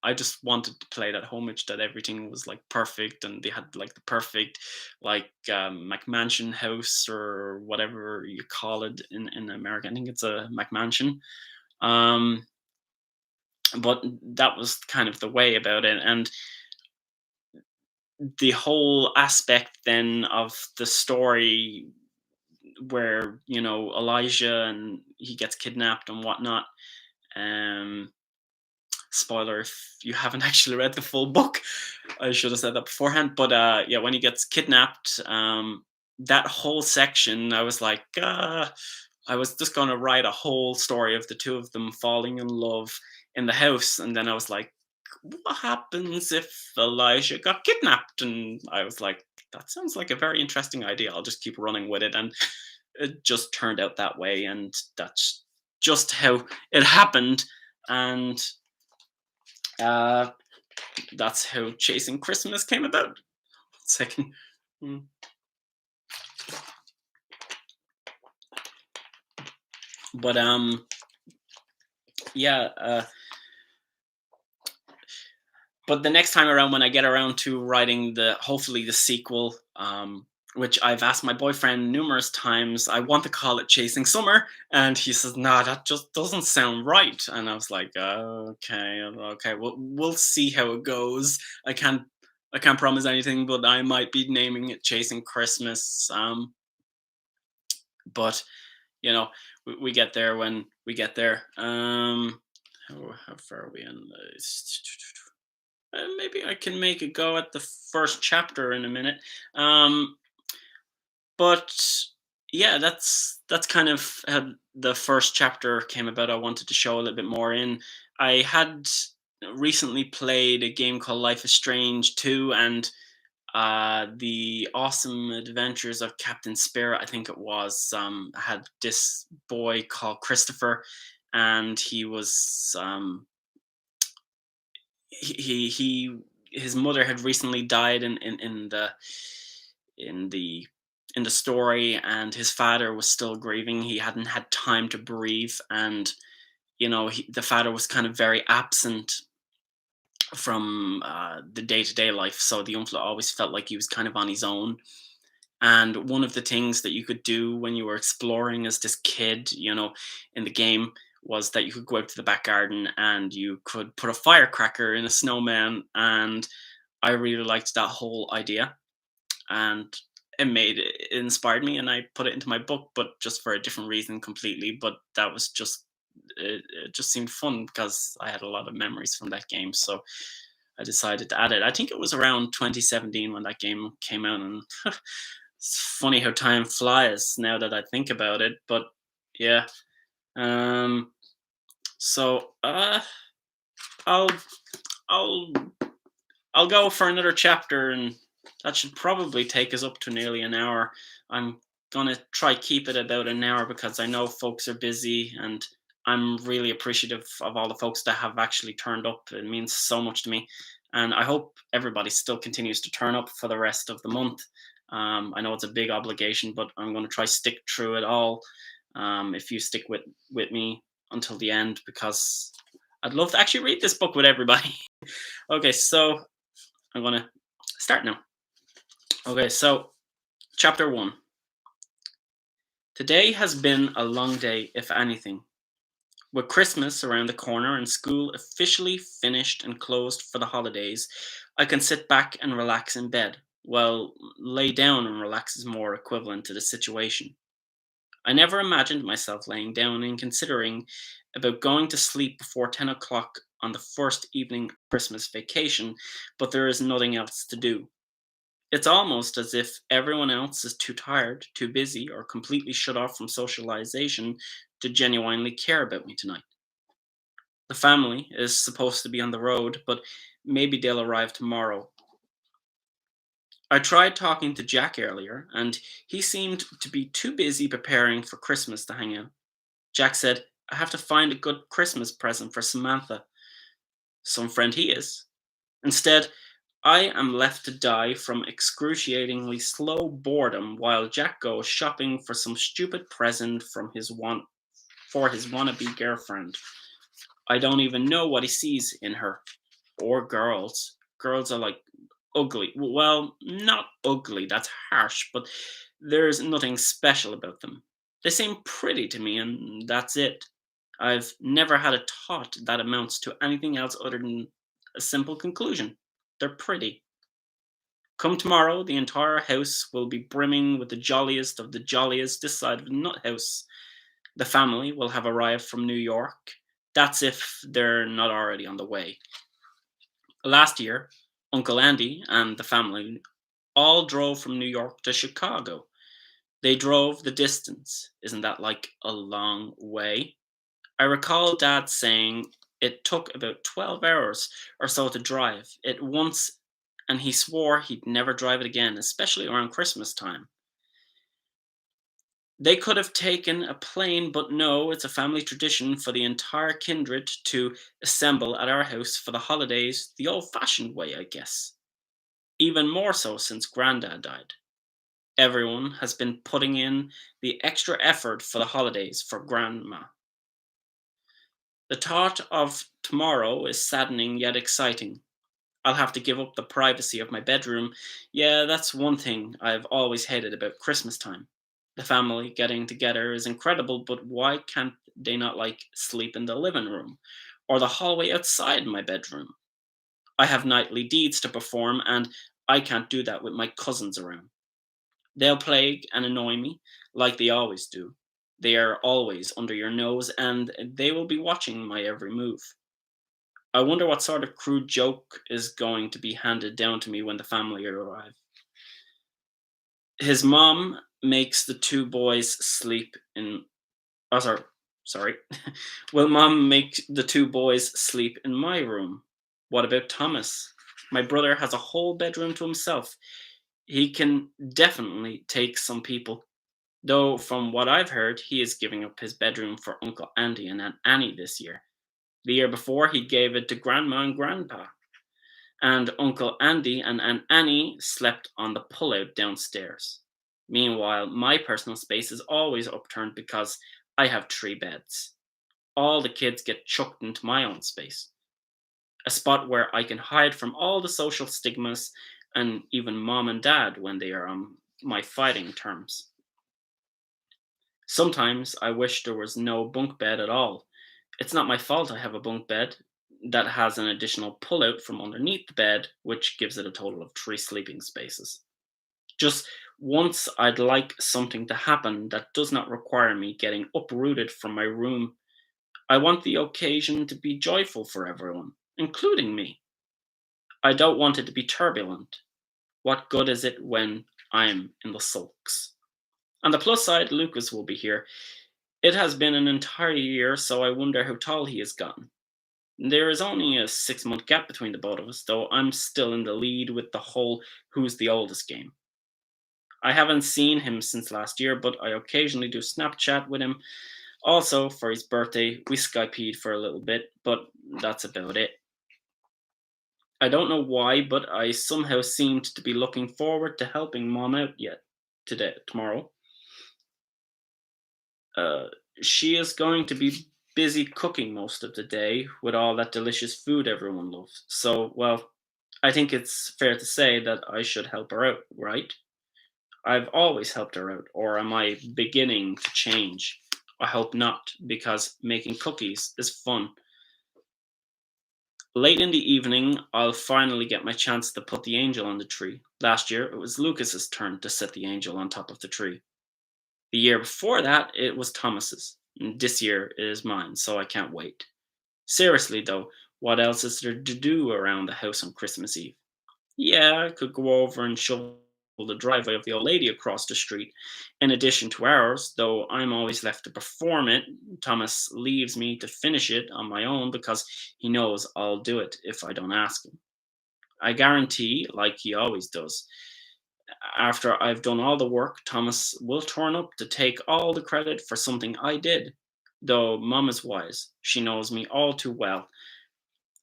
I just wanted to play that homage that everything was like perfect, and they had like the perfect like McMansion house or whatever you call it in America. I think it's a McMansion. Um, but that was kind of the way about it, and the whole aspect then of the story where, you know, Elijah and he gets kidnapped and whatnot. Um, Spoiler if you haven't actually read the full book. I should have said that beforehand. But yeah, when he gets kidnapped, that whole section, I was like, I was just going to write a whole story of the two of them falling in love in the house. And then I was like, what happens if Elijah got kidnapped? And I was like, that sounds like a very interesting idea. I'll just keep running with it. And it just turned out that way. And that's just how it happened. And uh, that's how Chasing Christmas came about. Second. Mm. But yeah, but the next time around, when I get around to writing the hopefully the sequel, which I've asked my boyfriend numerous times. I want to call it Chasing Summer, and he says, "Nah, that just doesn't sound right." And I was like, "Okay, okay, we'll see how it goes. I can't, I can't promise anything, but I might be naming it Chasing Christmas." But we get there when we get there. How far are we in this? Maybe I can make a go at the first chapter in a minute. But yeah, that's kind of how the first chapter came about. I wanted to show a little bit more in. I had recently played a game called Life is Strange 2, and the awesome adventures of Captain Spirit, I think it was, had this boy called Christopher, and he was he his mother had recently died in the in the story, and his father was still grieving. He hadn't had time to breathe, and the father was kind of very absent from the day-to-day life, so the uncle always felt like he was kind of on his own. And one of the things that you could do when you were exploring as this kid, in the game, was that you could go out to the back garden and you could put a firecracker in a snowman. And I really liked that whole idea. And it inspired me, and I put it into my book, but just for a different reason completely. But that was just it just seemed fun because I had a lot of memories from that game. So I decided to add it. I think it was around 2017 when that game came out, and it's funny how time flies now that I think about it. But yeah, um, so I'll I'll I'll go for another chapter, and that should probably take us up to nearly an hour. I'm gonna try keep it about an hour because I know folks are busy, and I'm really appreciative of all the folks that have actually turned up. It means so much to me, and I hope everybody still continues to turn up for the rest of the month. I know it's a big obligation, but I'm going to try stick through it all. If you stick with me until the end, because I'd love to actually read this book with everybody. Okay, so I'm going to start now. Okay, so chapter 1. Today has been a long day, if anything. With Christmas around the corner and school officially finished and closed for the holidays, I can sit back and relax in bed. Well, lay down and relax is more equivalent to the situation. I never imagined myself laying down and considering about going to sleep before 10 o'clock on the first evening of Christmas vacation, but there is nothing else to do. It's almost as if everyone else is too tired, too busy, or completely shut off from socialization to genuinely care about me tonight. The family is supposed to be on the road, but maybe they'll arrive tomorrow. I tried talking to Jack earlier, and he seemed to be too busy preparing for Christmas to hang out. Jack said, "I have to find a good Christmas present for Samantha." Some friend he is. Instead, I am left to die from excruciatingly slow boredom while Jack goes shopping for some stupid present for his wannabe girlfriend. I don't even know what he sees in her. Or girls. Girls are like ugly. Well, not ugly, that's harsh, but there's nothing special about them. They seem pretty to me, and that's it. I've never had a thought that amounts to anything else other than a simple conclusion. They're pretty. Come tomorrow, the entire house will be brimming with the jolliest of the jolliest this side of the nut house. The family will have arrived from New York. That's if they're not already on the way. Last year, Uncle Andy and the family all drove from New York to Chicago. They drove the distance. Isn't that like a long way? I recall Dad saying it took about 12 hours or so to drive it once, and he swore he'd never drive it again, especially around Christmas time. They could have taken a plane, but no, it's a family tradition for the entire kindred to assemble at our house for the holidays the old fashioned way, I guess. Even more so since Grandad died. Everyone has been putting in the extra effort for the holidays for Grandma. The thought of tomorrow is saddening yet exciting. I'll have to give up the privacy of my bedroom. Yeah, that's one thing I've always hated about Christmas time. The family getting together is incredible, but why can't they not like sleep in the living room or the hallway outside my bedroom? I have nightly deeds to perform, and I can't do that with my cousins around. They'll plague and annoy me like they always do. They are always under your nose, and they will be watching my every move. I wonder what sort of crude joke is going to be handed down to me when the family arrive. His mom makes the two boys sleep in. Oh, sorry. Will mom make the two boys sleep in my room? What about Thomas? My brother has a whole bedroom to himself. He can definitely take some people. Though, from what I've heard, he is giving up his bedroom for Uncle Andy and Aunt Annie this year. The year before, he gave it to Grandma and Grandpa. And Uncle Andy and Aunt Annie slept on the pullout downstairs. Meanwhile, my personal space is always upturned because I have three beds. All the kids get chucked into my own space, a spot where I can hide from all the social stigmas and even mom and dad when they are on my fighting terms. Sometimes I wish there was no bunk bed at all. It's not my fault I have a bunk bed that has an additional pullout from underneath the bed, which gives it a total of three sleeping spaces. Just once I'd like something to happen that does not require me getting uprooted from my room. I want the occasion to be joyful for everyone, including me. I don't want it to be turbulent. What good is it when I'm in the sulks? On the plus side, Lucas will be here. It has been an entire year, so I wonder how tall he has gotten. There is only a 6 month gap between the both of us, though I'm still in the lead with the whole who's the oldest game. I haven't seen him since last year, but I occasionally do Snapchat with him. Also, for his birthday, we Skype'd for a little bit, but that's about it. I don't know why, but I somehow seemed to be looking forward to helping Mom out yet tomorrow. Uh, she is going to be busy cooking most of the day with all that delicious food everyone loves. So, well, I think it's fair to say that I should help her out, right? I've always helped her out, or am I beginning to change? I hope not, because making cookies is fun. Late in the evening, I'll finally get my chance to put the angel on the tree. Last year, it was Lucas's turn to set the angel on top of the tree. The year before that, it was Thomas's. And this year it is mine, so I can't wait. Seriously, though, what else is there to do around the house on Christmas Eve? Yeah, I could go over and shovel the driveway of the old lady across the street, in addition to ours, though I'm always left to perform it. Thomas leaves me to finish it on my own because he knows I'll do it if I don't ask him. I guarantee, like he always does, after I've done all the work, Thomas will turn up to take all the credit for something I did. Though Mum is wise, she knows me all too well.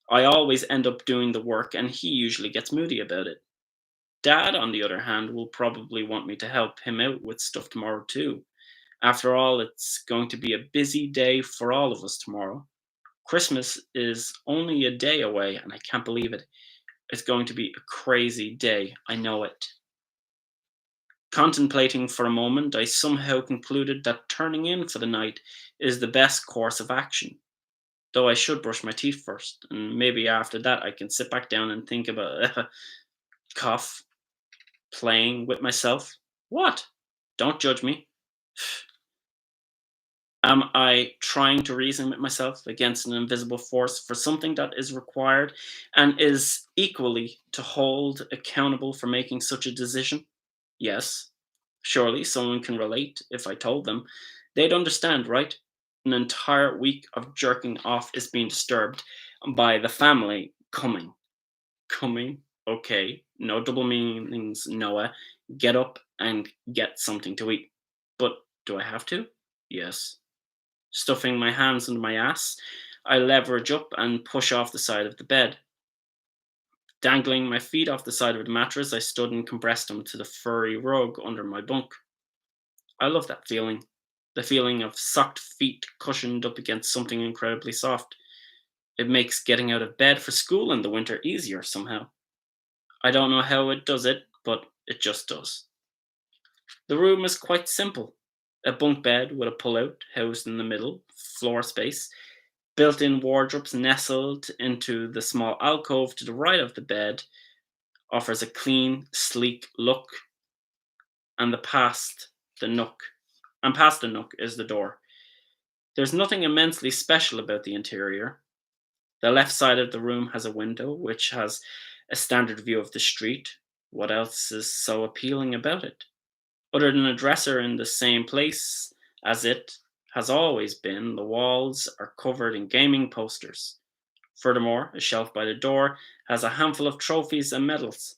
I always end up doing the work, and he usually gets moody about it. Dad, on the other hand, will probably want me to help him out with stuff tomorrow too. After all, it's going to be a busy day for all of us tomorrow. Christmas is only a day away, and I can't believe it. It's going to be a crazy day. I know it. Contemplating for a moment, I somehow concluded that turning in for the night is the best course of action. Though I should brush my teeth first, and maybe after that I can sit back down and think about cough, playing with myself. What? Don't judge me. Am I trying to reason with myself against an invisible force for something that is required and is equally to hold accountable for making such a decision? Yes. Surely someone can relate if I told them. They'd understand, right? An entire week of jerking off is being disturbed by the family coming. Coming? Okay. No double meanings, Noah. Get up and get something to eat. But do I have to? Yes. Stuffing my hands under my ass, I leverage up and push off the side of the bed. Dangling my feet off the side of the mattress, I stood and compressed them to the furry rug under my bunk. I love that feeling. The feeling of socked feet cushioned up against something incredibly soft. It makes getting out of bed for school in the winter easier somehow. I don't know how it does it, but it just does. The room is quite simple. A bunk bed with a pull-out housed in the middle, floor space, built-in wardrobes nestled into the small alcove to the right of the bed offers a clean, sleek look, and the nook, past the nook is the door. There's nothing immensely special about the interior. The left side of the room has a window which has a standard view of the street. What else is so appealing about it? Other than a dresser in the same place as it has always been, the walls are covered in gaming posters. Furthermore, a shelf by the door has a handful of trophies and medals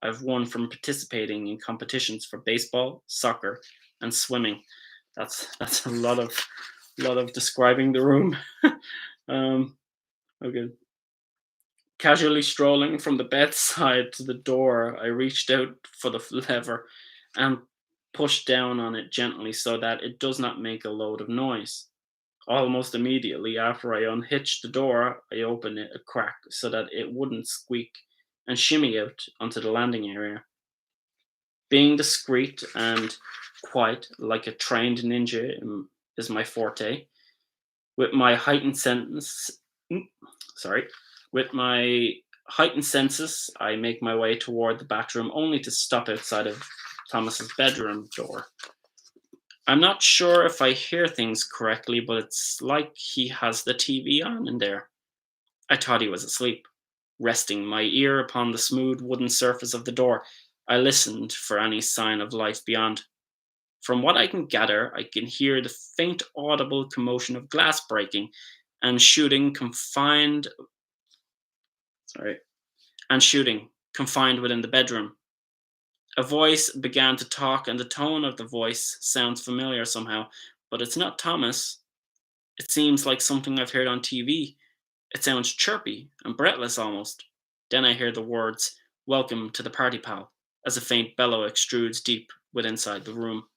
I've won from participating in competitions for baseball, soccer, and swimming. That's a lot of describing the room. um, okay. Casually strolling from the bedside to the door, I reached out for the lever and pushed down on it gently so that it does not make a load of noise. Almost immediately after I unhitched the door, I opened it a crack so that it wouldn't squeak and shimmy out onto the landing area. Being discreet and quiet, like a trained ninja, is my forte. With my heightened sense, mm, sorry, with my heightened senses, I make my way toward the bathroom, only to stop outside of Thomas's bedroom door. I'm not sure if I hear things correctly, but it's like he has the TV on in there. I thought he was asleep. Resting my ear upon the smooth wooden surface of the door, I listened for any sign of life beyond. From what I can gather, I can hear the faint audible commotion of glass breaking and sorry, shooting confined within the bedroom. A voice began to talk, and the tone of the voice sounds familiar somehow, but it's not Thomas. It seems like something I've heard on TV. It sounds chirpy and breathless almost. Then I hear the words, "Welcome to the party, pal," as a faint bellow extrudes deep within inside the room.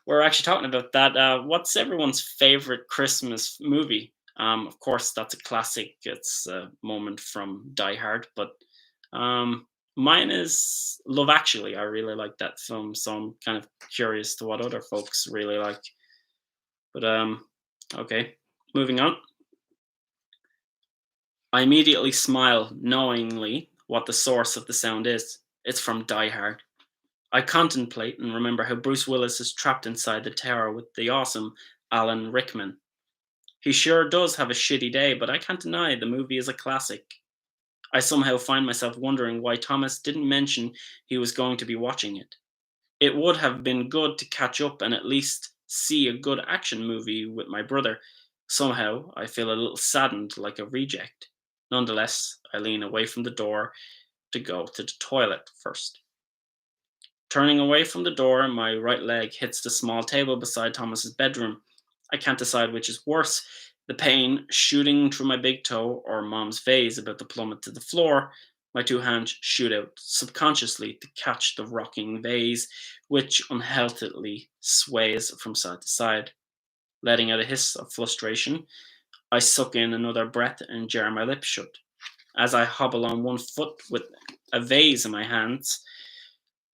We're actually talking about that. What's everyone's favorite Christmas movie? Of course, that's a classic. It's a moment from Die Hard, but um, mine is Love Actually. I really like that film, so I'm kind of curious to what other folks really like. But okay, moving on. I immediately smile, knowingly what the source of the sound is. It's from Die Hard. I contemplate and remember how Bruce Willis is trapped inside the tower with the awesome Alan Rickman. He sure does have a shitty day, but I can't deny the movie is a classic. I somehow find myself wondering why Thomas didn't mention he was going to be watching it. It would have been good to catch up and at least see a good action movie with my brother. Somehow, I feel a little saddened like a reject. Nonetheless, I lean away from the door to go to the toilet first. Turning away from the door, my right leg hits the small table beside Thomas's bedroom. I can't decide which is worse, the pain shooting through my big toe or Mom's vase about to plummet to the floor. My two hands shoot out subconsciously to catch the rocking vase, which unhealthily sways from side to side. Letting out a hiss of frustration, I suck in another breath and jar my lips shut. As I hobble on one foot with a vase in my hands,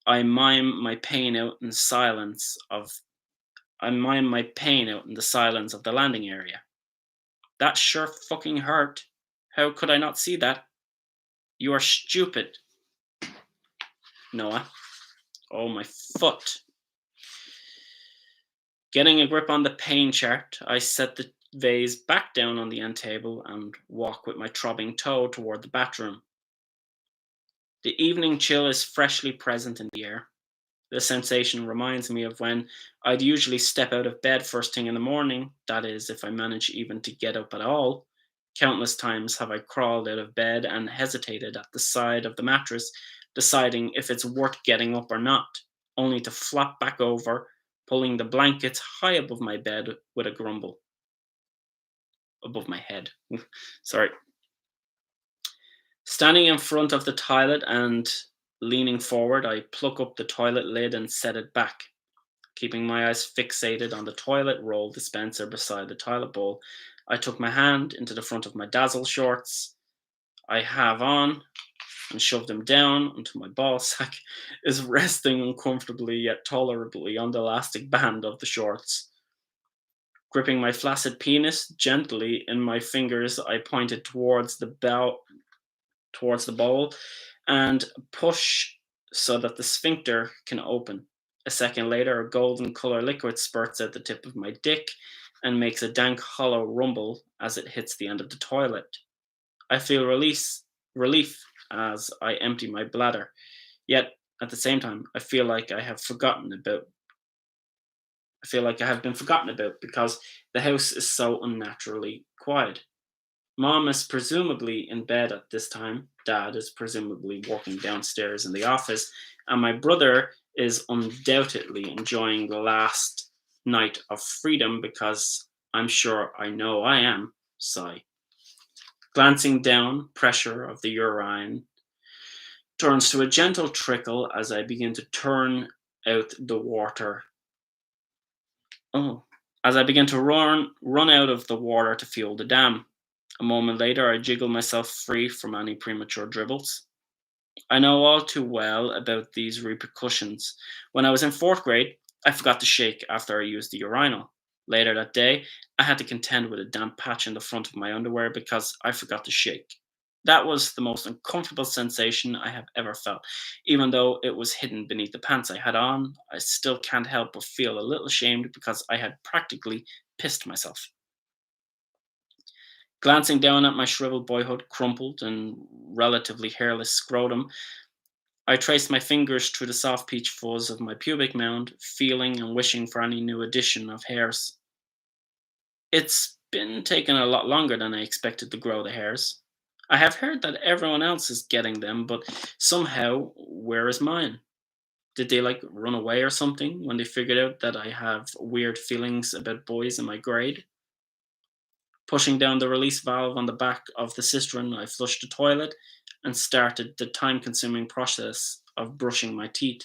I mime my pain out in silence of I mime my pain out in the silence of the landing area. That sure fucking hurt. How could I not see that? You are stupid, Noah. Oh, my foot. Getting a grip on the pain chart, I set the vase back down on the end table and walk with my throbbing toe toward the bathroom. The evening chill is freshly present in the air. The sensation reminds me of when I'd usually step out of bed first thing in the morning, that is, if I manage even to get up at all. Countless times have I crawled out of bed and hesitated at the side of the mattress, deciding if it's worth getting up or not, only to flop back over, pulling the blankets high above my bed with a grumble. Above my head. Sorry. Standing in front of the toilet and leaning forward, I pluck up the toilet lid and set it back. Keeping my eyes fixated on the toilet roll dispenser beside the toilet bowl, I took my hand into the front of my dazzle shorts I have on and shoved them down until my ball sack is resting uncomfortably yet tolerably on the elastic band of the shorts. Gripping my flaccid penis gently in my fingers, I pointed towards the bowl and push so that the sphincter can open. A second later, a golden color liquid spurts out the tip of my dick and makes a dank hollow rumble as it hits the end of the toilet. I feel relief as I empty my bladder. Yet at the same time, I feel like I have been forgotten about because the house is so unnaturally quiet. Mom is presumably in bed at this time. Dad is presumably working downstairs in the office, and my brother is undoubtedly enjoying the last night of freedom because I'm sure I know I am. Sigh. Glancing down, pressure of the urine turns to a gentle trickle as I begin to turn out the water. Oh, as I begin to run out of the water to fuel the dam. A moment later, I jiggle myself free from any premature dribbles. I know all too well about these repercussions. When I was in fourth grade, I forgot to shake after I used the urinal. Later that day, I had to contend with a damp patch in the front of my underwear because I forgot to shake. That was the most uncomfortable sensation I have ever felt. Even though it was hidden beneath the pants I had on, I still can't help but feel a little ashamed because I had practically pissed myself. Glancing down at my shriveled boyhood, crumpled and relatively hairless scrotum, I traced my fingers through the soft peach fuzz of my pubic mound, feeling and wishing for any new addition of hairs. It's been taking a lot longer than I expected to grow the hairs. I have heard that everyone else is getting them, but somehow, where is mine? Did they like run away or something when they figured out that I have weird feelings about boys in my grade? Pushing down the release valve on the back of the cistern, I flushed the toilet and started the time consuming process of brushing my teeth.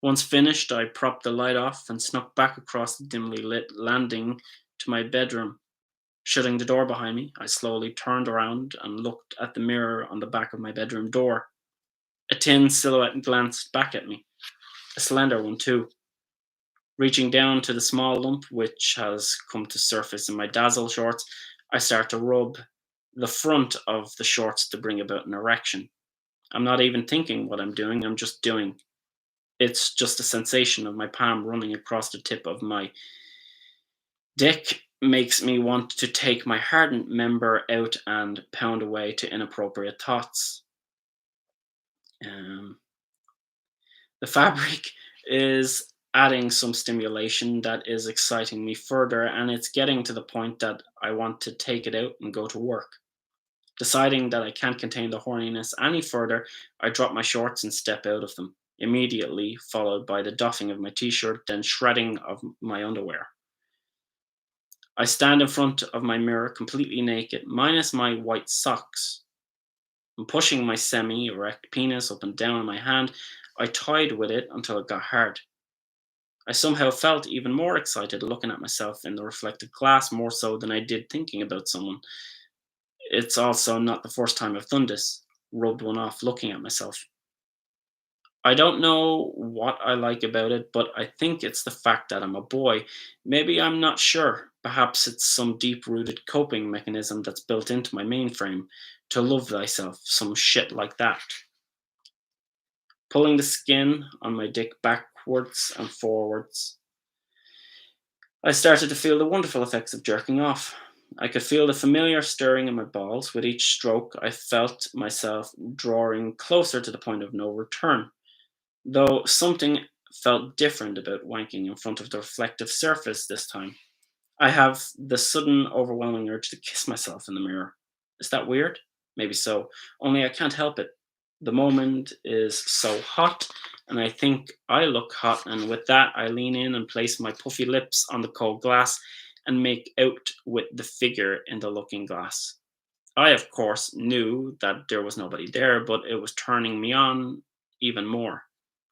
Once finished, I propped the light off and snuck back across the dimly lit landing to my bedroom. Shutting the door behind me, I slowly turned around and looked at the mirror on the back of my bedroom door. A tin silhouette glanced back at me, a slender one too. Reaching down to the small lump which has come to surface in my dazzle shorts, I start to rub the front of the shorts to bring about an erection. I'm not even thinking what I'm doing, I'm just doing. It's just a sensation of my palm running across the tip of my dick makes me want to take my hardened member out and pound away to inappropriate thoughts. Um, the fabric is adding some stimulation that is exciting me further, and it's getting to the point that I want to take it out and go to work. Deciding that I can't contain the horniness any further, I drop my shorts and step out of them, immediately followed by the doffing of my t shirt, then shredding of my underwear. I stand in front of my mirror completely naked, minus my white socks. And pushing my semi erect penis up and down in my hand, I toyed with it until it got hard. I somehow felt even more excited looking at myself in the reflective glass more so than I did thinking about someone. It's also not the first time I've done this, rubbed one off looking at myself. I don't know what I like about it, but I think it's the fact that I'm a boy. Maybe I'm not sure. Perhaps it's some deep rooted coping mechanism that's built into my mainframe to love thyself, some shit like that. Pulling the skin on my dick backwards and forwards, I started to feel the wonderful effects of jerking off. I could feel the familiar stirring in my balls. With each stroke, I felt myself drawing closer to the point of no return. Though something felt different about wanking in front of the reflective surface this time. I have the sudden overwhelming urge to kiss myself in the mirror. Is that weird? Maybe so. Only I can't help it. The moment is so hot, and I think I look hot, and with that, I lean in and place my puffy lips on the cold glass and make out with the figure in the looking glass. I, of course, knew that there was nobody there, but it was turning me on even more.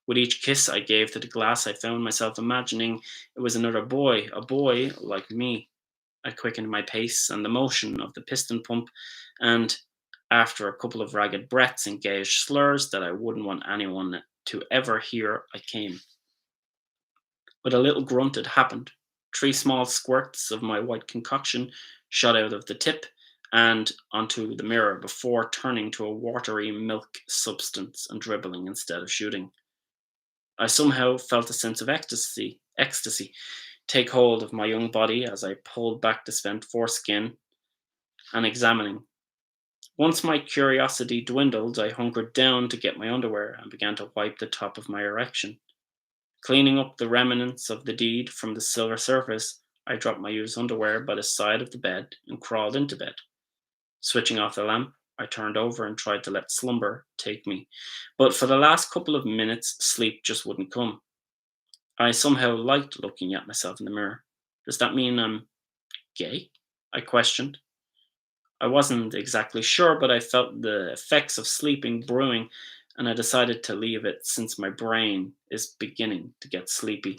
With each kiss I gave to the glass, I found myself imagining it was another boy, a boy like me. I quickened my pace and the motion of the piston pump, and after a couple of ragged breaths and gayish slurs that I wouldn't want anyone to ever hear, I came. With a little grunt, it happened. Three small squirts of my white concoction shot out of the tip and onto the mirror before turning to a watery milk substance and dribbling instead of shooting. I somehow felt a sense of ecstasy take hold of my young body as I pulled back the spent foreskin and examining. Once my curiosity dwindled, I hunkered down to get my underwear and began to wipe the top of my erection. Cleaning up the remnants of the deed from the silver surface, I dropped my used underwear by the side of the bed and crawled into bed. Switching off the lamp, I turned over and tried to let slumber take me. But for the last couple of minutes, sleep just wouldn't come. I somehow liked looking at myself in the mirror. Does that mean I'm gay? I questioned. I wasn't exactly sure, but I felt the effects of sleeping brewing, and I decided to leave it since my brain is beginning to get sleepy.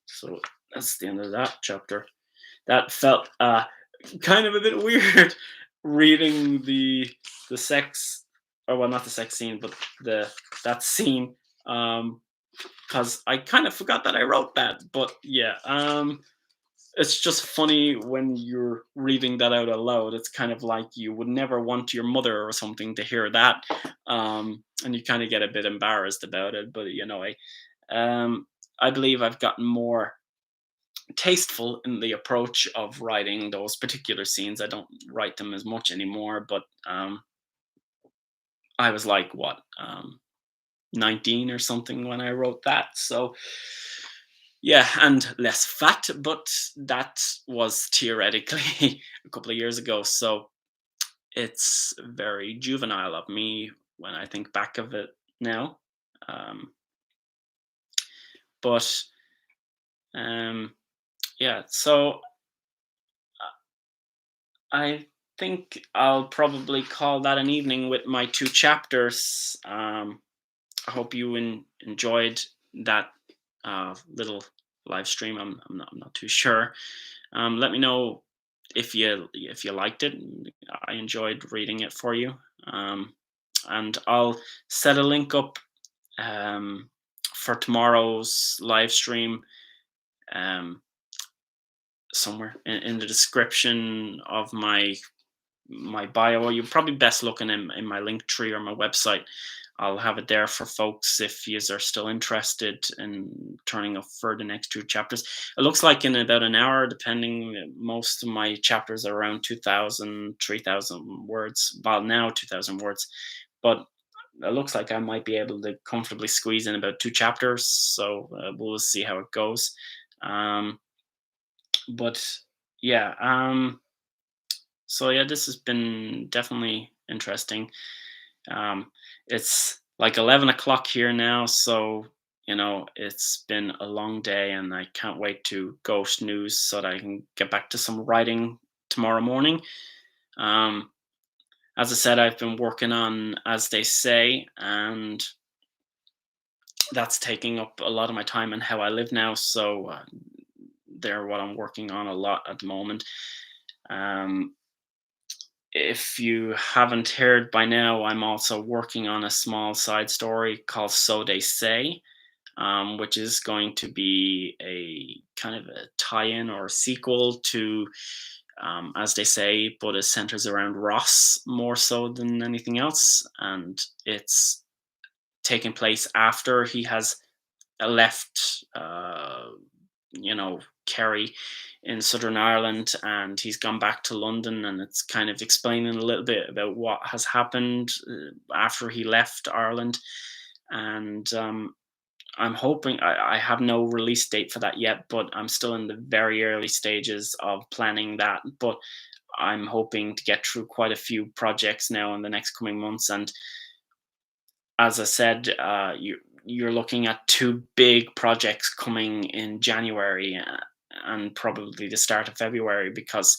So that's the end of that chapter. That felt kind of a bit weird reading the sex, or well, not the sex scene, but the that scene, because I kind of forgot that I wrote that. But yeah, it's just funny when you're reading that out aloud. It's kind of like you would never want your mother or something to hear that, and you kind of get a bit embarrassed about it. But I believe I've gotten more tasteful in the approach of writing those particular scenes. I don't write them as much anymore, but I was like what 19 or something when I wrote that. So yeah, and less fat, but that was theoretically a couple of years ago. So it's very juvenile of me when I think back of it now. Um, but yeah, so I think I'll probably call that an evening with my two chapters. I hope you enjoyed that little live stream. I'm not too sure. Let me know if you liked it. I enjoyed reading it for you, and I'll set a link up um, for tomorrow's live stream um, somewhere in the description of my bio. You're probably best looking in my link tree or my website. I'll have it there for folks if you are still interested in turning up for the next two chapters. It looks like in about an hour, depending. Most of my chapters are around 2,000, 3,000 words. Well, now 2,000 words, but it looks like I might be able to comfortably squeeze in about two chapters. So we'll see how it goes. Um, but yeah, so yeah, this has been definitely interesting. Um, it's like 11 o'clock here now, so it's been a long day, and I can't wait to go snooze so that I can get back to some writing tomorrow morning. Um, as I said, I've been working on As They Say, and that's taking up a lot of my time and how I live now. So they're what I'm working on a lot at the moment. Um, if you haven't heard by now, I'm also working on a small side story called So They Say, which is going to be a kind of a tie in or a sequel to As They Say, but it centers around Ross more so than anything else. And it's taking place after he has left, Kerry in Southern Ireland, and he's gone back to London, and it's kind of explaining a little bit about what has happened after he left Ireland. And I'm hoping I have no release date for that yet, but I'm still in the very early stages of planning that. But I'm hoping to get through quite a few projects now in the next coming months. And as I said, you're looking at two big projects coming in January and probably the start of February, because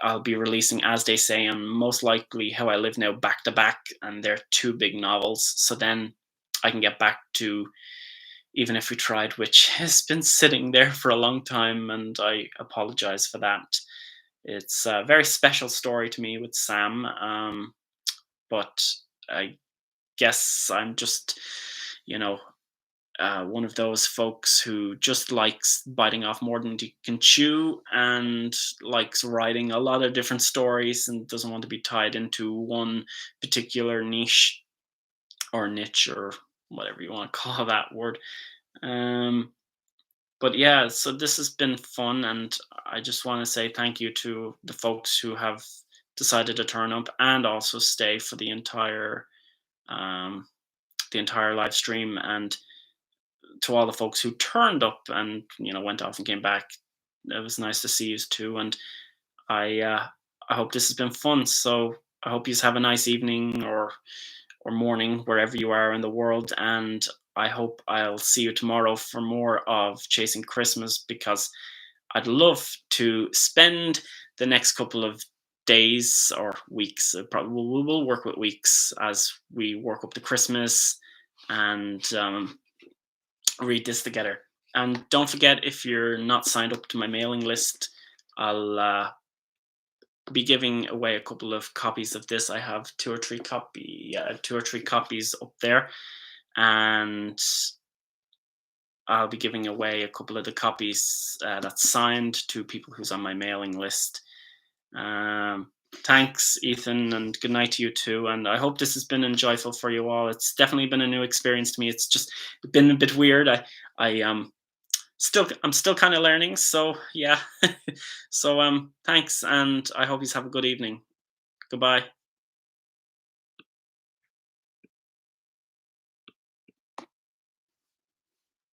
I'll be releasing As They Say and most likely How I Live Now back to back, and they're two big novels. So then I can get back to even if we tried, which has been sitting there for a long time, and I apologize for that. It's a very special story to me with Sam, but I guess I'm just, you know, one of those folks who just likes biting off more than he can chew, and likes writing a lot of different stories and doesn't want to be tied into one particular niche or niche or whatever you want to call that word. Um, but yeah, so this has been fun, and I just want to say thank you to the folks who have decided to turn up and also stay for um, the entire live stream, and to all the folks who turned up and went off and came back. It was nice to see you too, and I uh, I hope this has been fun. So I hope you have a nice evening or morning wherever you are in the world, and I hope I'll see you tomorrow for more of Chasing Christmas, because I'd love to spend the next couple of days or weeks. Probably we'll work with weeks as we work up to Christmas and read this together. And don't forget, if you're not signed up to my mailing list, I'll be giving away a couple of copies of this. I have two or three copies up there, and I'll be giving away a couple of the copies that's signed to people who's on my mailing list. Thanks, Ethan, and good night to you too. And I hope this has been enjoyable for you all. It's definitely been a new experience to me. It's just been a bit weird. I'm still kind of learning. So yeah. So thanks, and I hope you have a good evening. Goodbye.